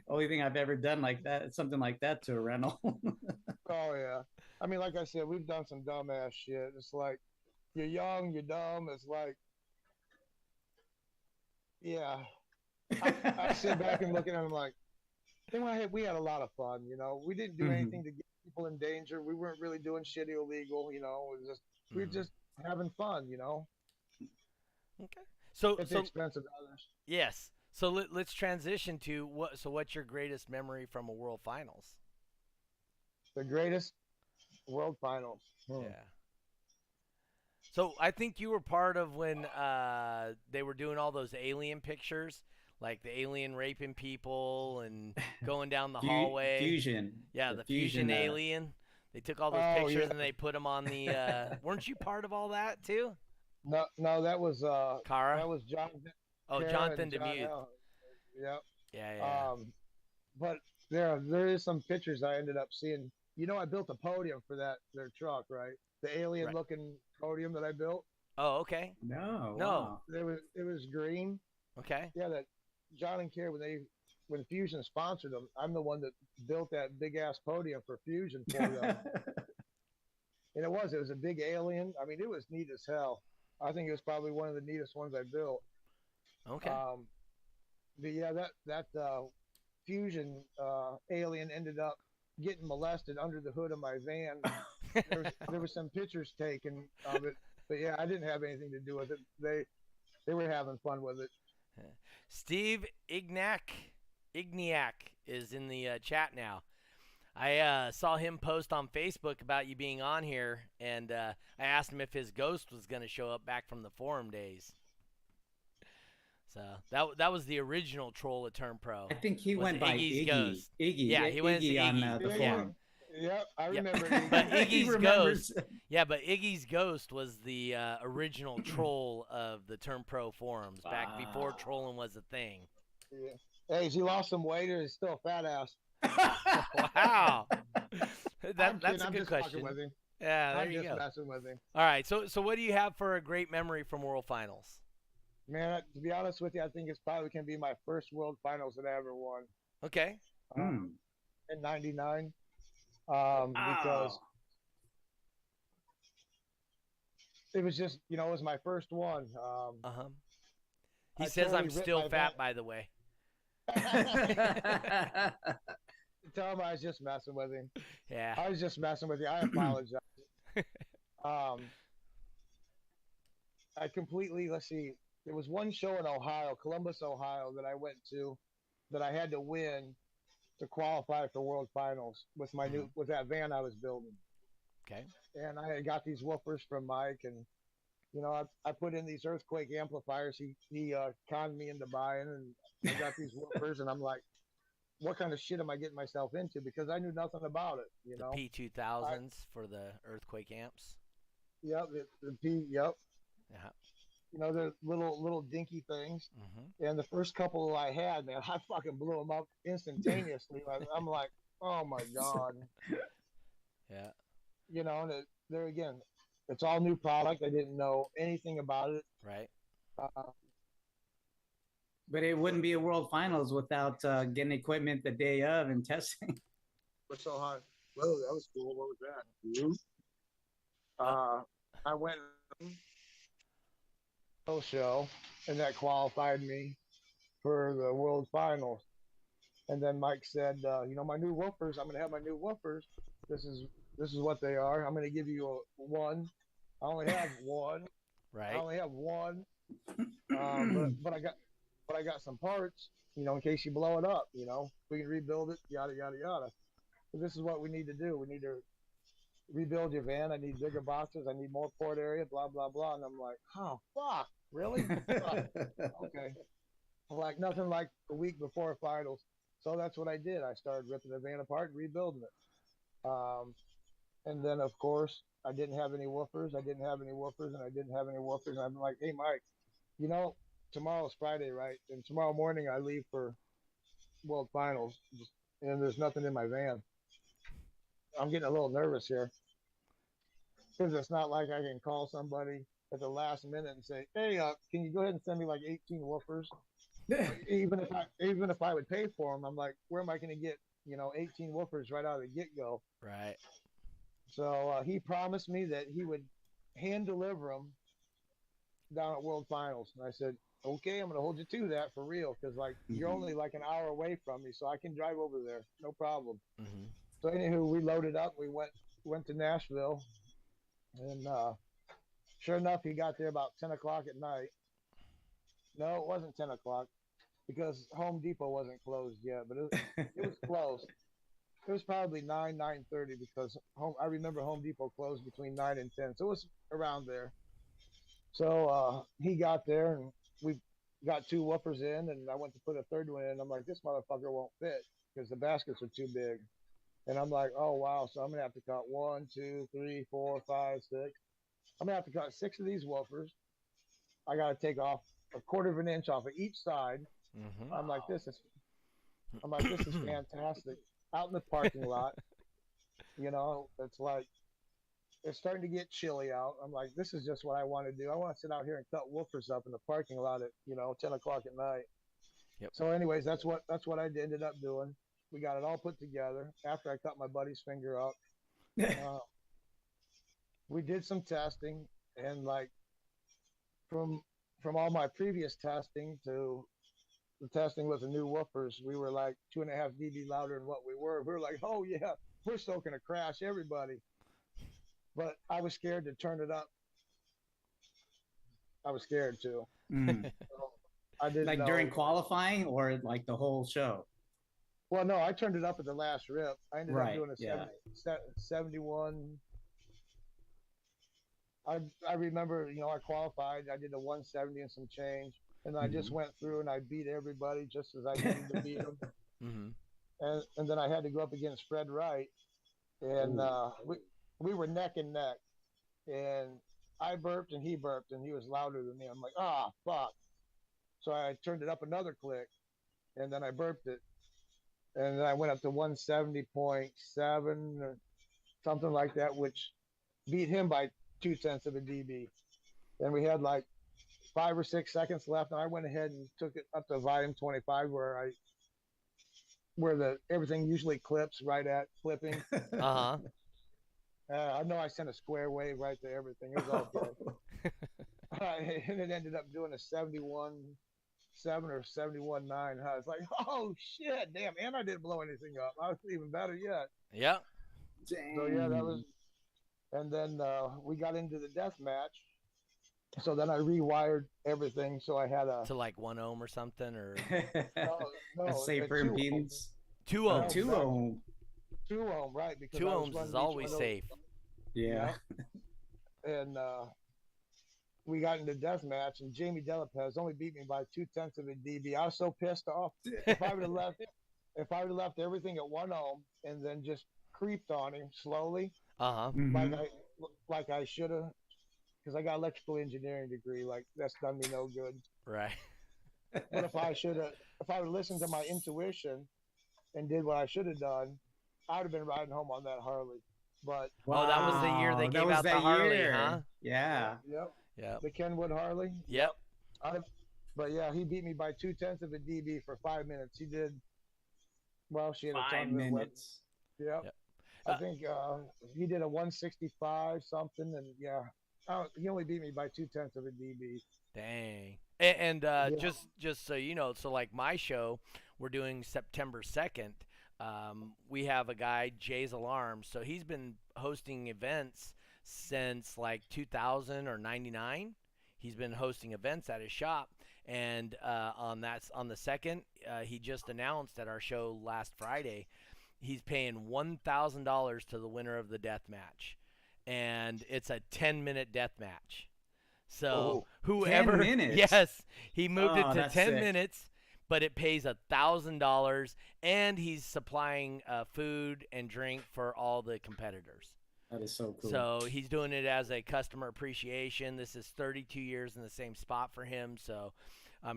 only thing I've ever done like that, something like that to a rental. Oh yeah. I mean, like I said, we've done some dumbass shit. It's like you're young, you're dumb. It's like, yeah. I sit back and look at them like, we had a lot of fun. We didn't do anything to get people in danger. We weren't really doing shit illegal. It was just we were just having fun. Okay. So At the expense of others. yes. So let's transition to what. So what's your greatest memory from a World Finals? The greatest World Finals. Yeah. So I think you were part of when they were doing all those alien pictures, like the alien raping people and going down the hallway. Fusion. Yeah, the fusion alien. They took all those pictures and they put them on the. Weren't you part of all that too? No, that was Kara. That was Jonathan. Oh, Kara Jonathan and John Demuth. Yep. Yeah. But there is some pictures I ended up seeing. I built a podium for their truck, right? The alien looking podium that I built. Oh, okay. No. No. Wow. It was green. Okay. Yeah, that John and Kara when Fusion sponsored them, I'm the one that built that big ass podium for Fusion for them. And it was a big alien. I mean, it was neat as hell. I think it was probably one of the neatest ones I built. Okay. But yeah, that Fusion alien ended up getting molested under the hood of my van. There was some pictures taken of it, but yeah, I didn't have anything to do with it. They were having fun with it. Steve Ignac is in the chat now. I saw him post on Facebook about you being on here, and I asked him if his ghost was going to show up back from the forum days. So that was the original troll at Turn Pro. I think he went by Iggy's Iggy. Ghost. Iggy. Yeah, he went Iggy to on Iggy. the forum. Yep, I remember. But Iggy's ghost. Remembers. Yeah, but Iggy's ghost was the original troll of the Turn Pro forums back before trolling was a thing. Yeah. Hey, he lost some weight or he's still a fat ass? Wow. That's a I'm good just question. With him. Yeah, there I'm you just go. messing with him. All right, so what do you have for a great memory from World Finals? Man, to be honest with you, I think it's probably can be my first World Finals that I ever won. Okay. In '99. Because it was just, it was my first one. He I says totally I'm ripped still my fat, van. by the way. Tell him I was just messing with him. Yeah. I was just messing with you. I apologize. I completely, let's see, there was one show in Ohio, Columbus, Ohio, that I went to that I had to win to qualify for World Finals with with that van I was building. Okay. And I had got these woofers from Mike, and I put in these earthquake amplifiers. He conned me into buying, and I got these woofers, and I'm like, what kind of shit am I getting myself into? Because I knew nothing about it. The P2000s for the earthquake amps. Yep. The P. Yep. Yeah. They're little dinky things. Mm-hmm. And the first couple I had, man, I fucking blew them up instantaneously. I'm like, oh my God. Yeah. And there again, it's all new product. I didn't know anything about it. Right. But it wouldn't be a World Finals without getting equipment the day of and testing. We're so high. Whoa, that was cool. What was that? I went show, and that qualified me for the World Finals. And then Mike said, my new woofers, I'm going to have my new woofers. This is what they are. I'm going to give you one. I only have one. Right. I only have one. But I got some parts, in case you blow it up, we can rebuild it, yada, yada, yada. So this is what we need to do. We need to rebuild your van. I need bigger boxes. I need more port area, blah, blah, blah. And I'm like, oh, fuck, really? Okay. Like nothing like a week before finals. So that's what I did. I started ripping the van apart and rebuilding it. And then, of course, I didn't have any woofers. And I'm like, hey, Mike, tomorrow's Friday, right? And tomorrow morning I leave for World Finals, and there's nothing in my van. I'm getting a little nervous here. because it's not like I can call somebody at the last minute and say, "Hey, can you go ahead and send me like 18 woofers?" Even if I would pay for them, I'm like, where am I going to get 18 woofers right out of the get go? Right. So he promised me that he would hand deliver them down at World Finals, and I said, okay, I'm going to hold you to that for real, because like you're only like an hour away from me, so I can drive over there, no problem. Mm-hmm. So anywho, we loaded up, we went to Nashville, and sure enough, he got there about 10 o'clock at night. No, it wasn't 10 o'clock because Home Depot wasn't closed yet, but it was close. It was probably 9:30 because I remember Home Depot closed between 9 and 10, so it was around there. So he got there, and we got 2 woofers in, and I went to put a third one in. I'm like, this motherfucker won't fit because the baskets are too big. And I'm like, oh wow, so I'm gonna have to cut 1, 2, 3, 4, 5, 6. I'm gonna have to cut 6 of these woofers. I gotta take off a quarter of an inch off of each side. Mm-hmm. I'm like, this is fantastic. Out in the parking lot, it's like it's starting to get chilly out. I'm like, this is just what I want to do. I want to sit out here and cut woofers up in the parking lot at 10 o'clock at night. Yep. So, anyways, that's what I ended up doing. We got it all put together after I cut my buddy's finger up. We did some testing, and like from all my previous testing to the testing with the new woofers, we were like 2.5 dB louder than what we were. We were like, oh yeah, we're still gonna crash everybody. But I was scared to turn it up. I was scared to. Mm. So I didn't Like know. during qualifying or like the whole show? Well, no, I turned it up at the last rip. I ended up doing yeah. 71. I remember, I qualified. I did a 170 and some change, and I just went through and I beat everybody just as I needed to beat them. Mm-hmm. And then I had to go up against Fred Wright, and we were neck and neck, and I burped and he burped, and he was louder than me. I'm like, fuck. So I turned it up another click, and then I burped it, and then I went up to 170.7 or something like that, which beat him by 0.2 of a dB. And we had like 5 or 6 seconds left, and I went ahead and took it up to volume 25, where the everything usually clips right at flipping. Uh-huh. I know I sent a square wave right to everything. It was all good. And it ended up doing a 71.7 or 71.9. I was like, oh shit, damn! And I didn't blow anything up. I was even better yet. Yeah. Dang. So yeah, that was. And then we got into the death match. So then I rewired everything. So I had to like 1 ohm or something, or a safer impedance. 2 ohms. 2 ohm. 2 ohm, right? Because 2 ohms is always safe. Yeah. And we got into death match, and Jamie Delapez only beat me by 0.2 of a dB. I was so pissed off. If I would have left everything at 1 ohm and then just creeped on him slowly, like I should have, because I got electrical engineering degree. Like that's done me no good. Right. But if I would listened to my intuition and did what I should have done, I would have been riding home on that Harley. But that was the year they gave out the Harley, huh? Yeah. Yep. The Kenwood Harley. Yep. But yeah, he beat me by 0.2 of a dB for 5 minutes. He did. Well, she had 5 minutes. Yep. I think he did a 165 something, and he only beat me by 0.2 of a dB. Dang. And just so you know, so like my show, we're doing September 2nd. We have a guy, Jay's Alarms. So he's been hosting events since like 2000 or 99. He's been hosting events at his shop. And on the 2nd, he just announced at our show last Friday, he's paying $1,000 to the winner of the death match. And it's a 10-minute death match. So whoever, 10 minutes? Yes, he moved it to 10 sick. minutes, but it pays $1,000, and he's supplying food and drink for all the competitors. That is so cool. So he's doing it as a customer appreciation. This is 32 years in the same spot for him. So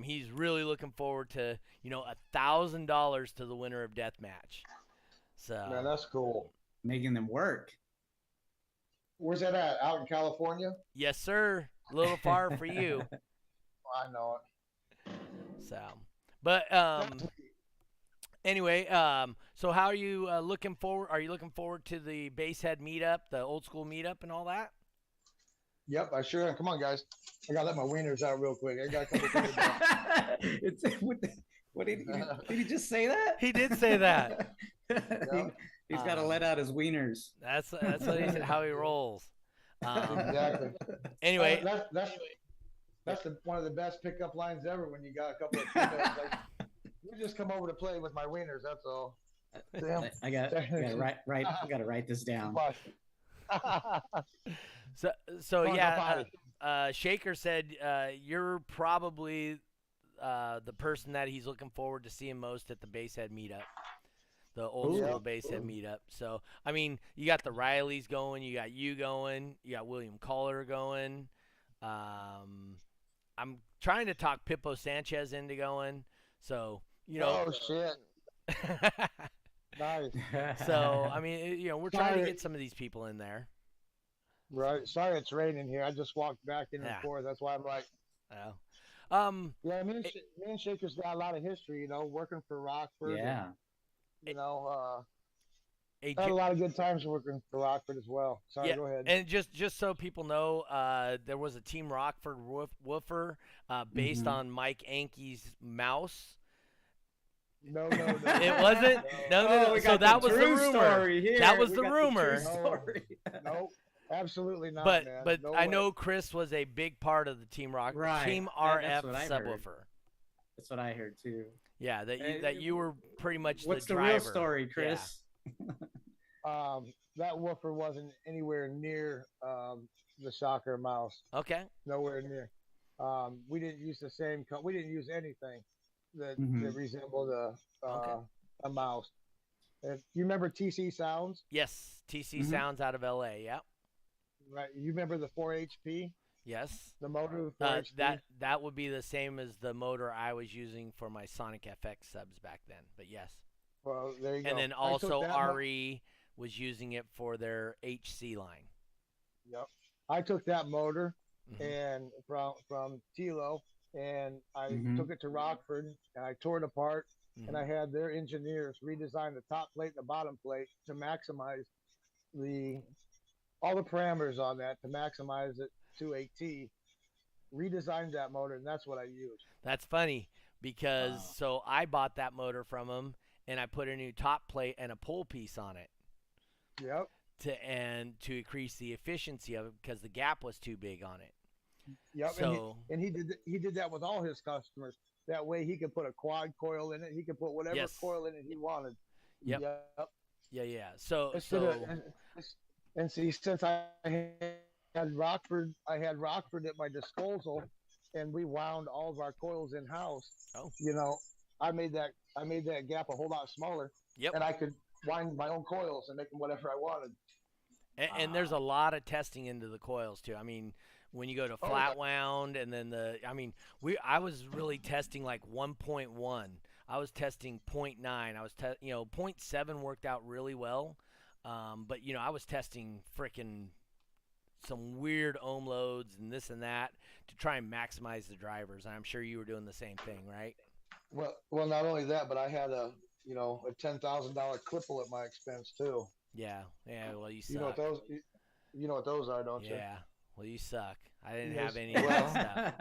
he's really looking forward to, $1,000 to the winner of deathmatch. So man, that's cool. Making them work. Where's that at? Out in California? Yes, sir. A little far for you. I know So, but it. anyway, so how are you looking forward? Are you looking forward to the Basehead meetup, the old school meetup, and all that? Yep, I sure am. Come on, guys. I gotta let my wieners out real quick. I got a couple things. It's what did he just say that? He did say that. He's got to let out his wieners. That's what he said, how he rolls. Exactly. Anyway, that's one of the best pickup lines ever when you got a couple of females like, you just come over to play with my wieners. That's all. Damn. I gotta write this down. So yeah, Shaker said you're probably the person that he's looking forward to seeing most at the Basehead meetup, the old school Basehead meetup. So I mean, you got the Rileys going, you got you going, you got William Collar going. I'm trying to talk Pippo Sanchez into going. So Oh shit. Nice. So I mean, we're trying to get some of these people in there. Right. Sorry, it's raining here. I just walked back in and forth. That's why I'm like. Oh. Yeah, me and Shaker's got a lot of history. Working for Rockford. Yeah. And, had a lot of good times working for Rockford as well. Sorry, go ahead. And just so people know, there was a Team Rockford woofer based on Mike Anke's mouse. No. It wasn't? No. So that was the rumor. That was the rumor. No, absolutely not. But man. No I way. know Chris was a big part of the Team Team RF subwoofer. That's what I heard too. Yeah, that you were pretty much what's the the driver. real story, Chris? Yeah. That woofer wasn't anywhere near the Shocker mouse. Okay. Nowhere near. We didn't use the same. We didn't use anything that resembled a mouse. You remember TC Sounds? Yes, TC Sounds out of LA. Yep. Right. You remember the 4HP? Yes. The motor. 4HP? That would be the same as the motor I was using for my Sonic FX subs back then. But yes. Well, there you go. And then also RE was using it for their HC line. Yep. I took that motor and from Tilo, and I took it to Rockford and I tore it apart, and I had their engineers redesign the top plate and the bottom plate to maximize all the parameters on that to maximize it to a T. Redesigned that motor, and that's what I used. That's funny because so I bought that motor from them, and I put a new top plate and a pull piece on it. Yep. To increase the efficiency of it because the gap was too big on it. Yep. So, and he did that with all his customers. That way he could put a quad coil in it. He could put whatever coil in it he wanted. Yep. Yeah. So and see, since I had Rockford at my disposal, and we wound all of our coils in house. Oh. I made that gap a whole lot smaller. Yep. And I could wind my own coils and make them whatever I wanted. And there's a lot of testing into the coils too. I mean, when you go to flat wound, and then I was really testing like 1.1. I was testing 0.9. I was 0.7 worked out really well. But I was testing frickin' some weird ohm loads and this and that to try and maximize the drivers. And I'm sure you were doing the same thing, right? Well, not only that, but I had a $10,000 clipple at my expense too. Yeah. Well, you suck. You know what those are, don't you? Yeah. Well, you suck. I didn't have any of that stuff.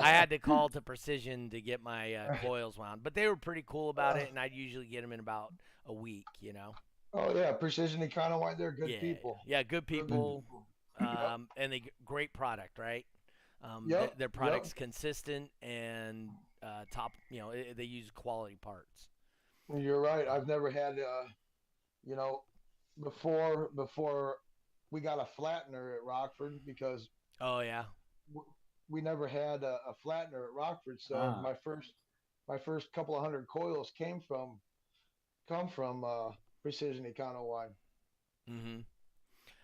I had to call to Precision to get my coils wound, but they were pretty cool about it, and I'd usually get them in about a week. Oh yeah, Precision Econoline, they're good people. Yeah, good people. And great product, right? Their product's consistent and top. They use quality parts. You're right. I've never had, before we got a flattener at Rockford because. Oh yeah. We never had a flattener at Rockford, so my first couple of hundred coils come from Precision Econoline. And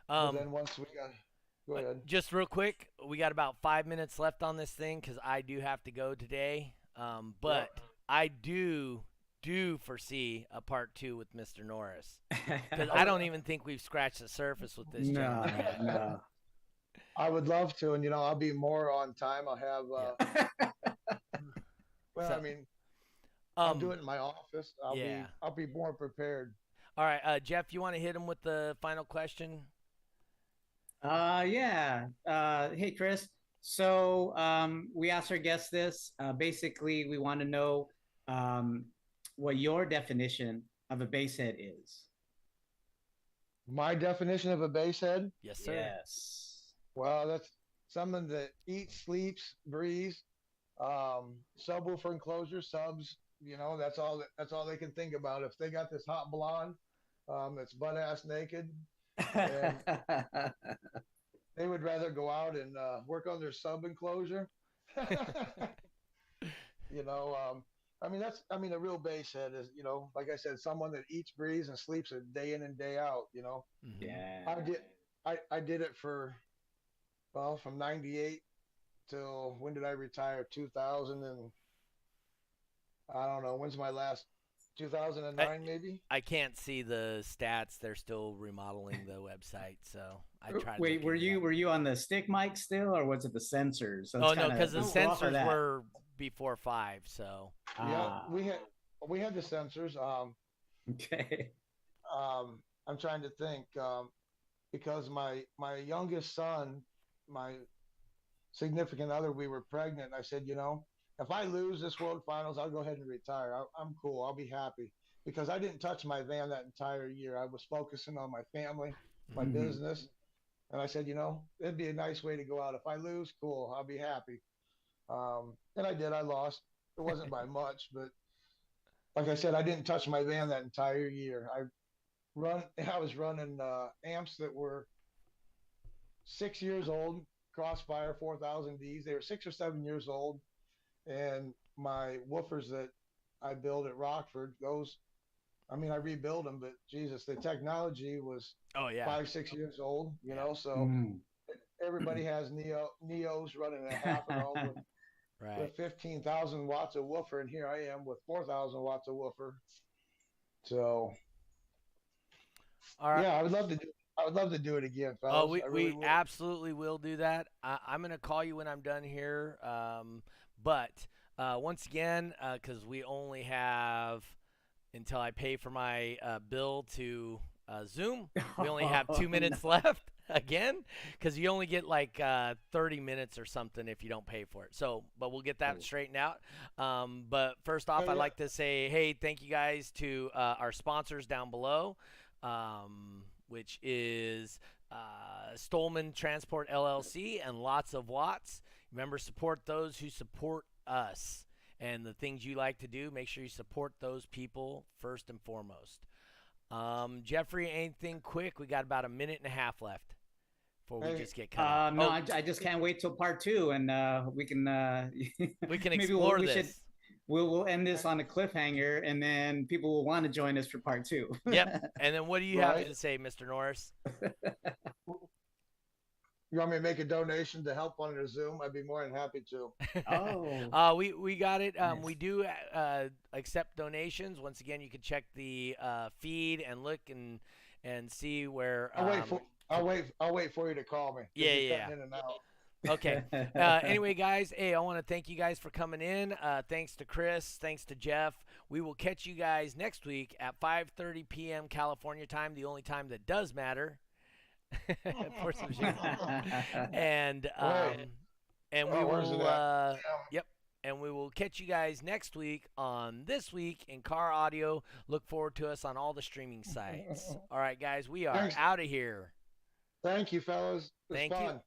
then once we got. Go ahead. Just real quick, we got about 5 minutes left on this thing because I do have to go today. But I do do foresee a part 2 with Mr. Norris. Because I don't even think we've scratched the surface with this gentleman yet. No. I would love to, and I'll be more on time. I'll have. Well, So, I mean, I'll do it in my office. I'll be more prepared. All right, Jeff, you want to hit him with the final question? Yeah. Hey, Chris. So we asked our guests this. Basically, we want to know what your definition of a bass head is. My definition of a bass head? Yes, sir. Yes. Well, that's someone that eats, sleeps, breathes, subwoofer enclosure, subs. That's all they can think about. If they got this hot blonde that's butt ass naked, and they would rather go out and work on their sub enclosure. A real bass head is, like I said, someone that eats, breathes, and sleeps it day in and day out. Mm-hmm. Yeah. I did it for, from '98 till when did I retire? 2000 and I don't know. When's my last? 2009 maybe. I can't see the stats. They're still remodeling the website, so I tried. Wait, were you on the stick mic still, or was it the sensors? So no, because the sensors were before 5. So yeah, we had the sensors. Okay. I'm trying to think because my youngest son, my significant other, we were pregnant. I said, if I lose this World Finals, I'll go ahead and retire. I'm cool. I'll be happy because I didn't touch my van that entire year. I was focusing on my family, my business. And I said, it'd be a nice way to go out. If I lose, cool. I'll be happy. And I did. I lost. It wasn't by much, but like I said, I didn't touch my van that entire year. I was running amps that were 6 years old, Crossfire 4000Ds. They were 6 or 7 years old. And my woofers that I built at Rockford, I rebuilt them, but Jesus, the technology was 5-6 years old, so everybody has Neos running at half an ohm with 15,000 watts of woofer, and here I am with 4,000 watts of woofer. So, all right. Yeah, I would love to do it again, fellas. We absolutely will do that. I'm going to call you when I'm done here. But once again, because we only have until I pay for my bill to Zoom, we only have 2 minutes left again, because you only get like 30 minutes or something if you don't pay for it. So, but we'll get that straightened out. But first off, I'd like to say, hey, thank you guys to our sponsors down below, which is Stolman Transport LLC and Lots of Watts. Remember, support those who support us. And the things you like to do, make sure you support those people first and foremost. Jeffrey, anything quick? We got about a minute and a half left before we just get cut off. No, I just can't wait till part 2, and we can explore this. We'll end this on a cliffhanger, and then people will want to join us for part 2. Yep. And then what do you have to say, Mr. Norris? You want me to make a donation to help on the Zoom? I'd be more than happy to. We got it. We do accept donations. Once again, you can check the feed and look and see where. I'll wait for you to call me. Yeah. In and out. Okay. Anyway, guys, hey, I want to thank you guys for coming in. Thanks to Chris. Thanks to Jeff. We will catch you guys next week at 5:30 p.m. California time, the only time that does matter. For some shit. And we will and we will catch you guys next week on This Week in Car Audio. Look forward to us on all the streaming sites. All right, guys, we are out of here. Thank you, fellas. It was fun.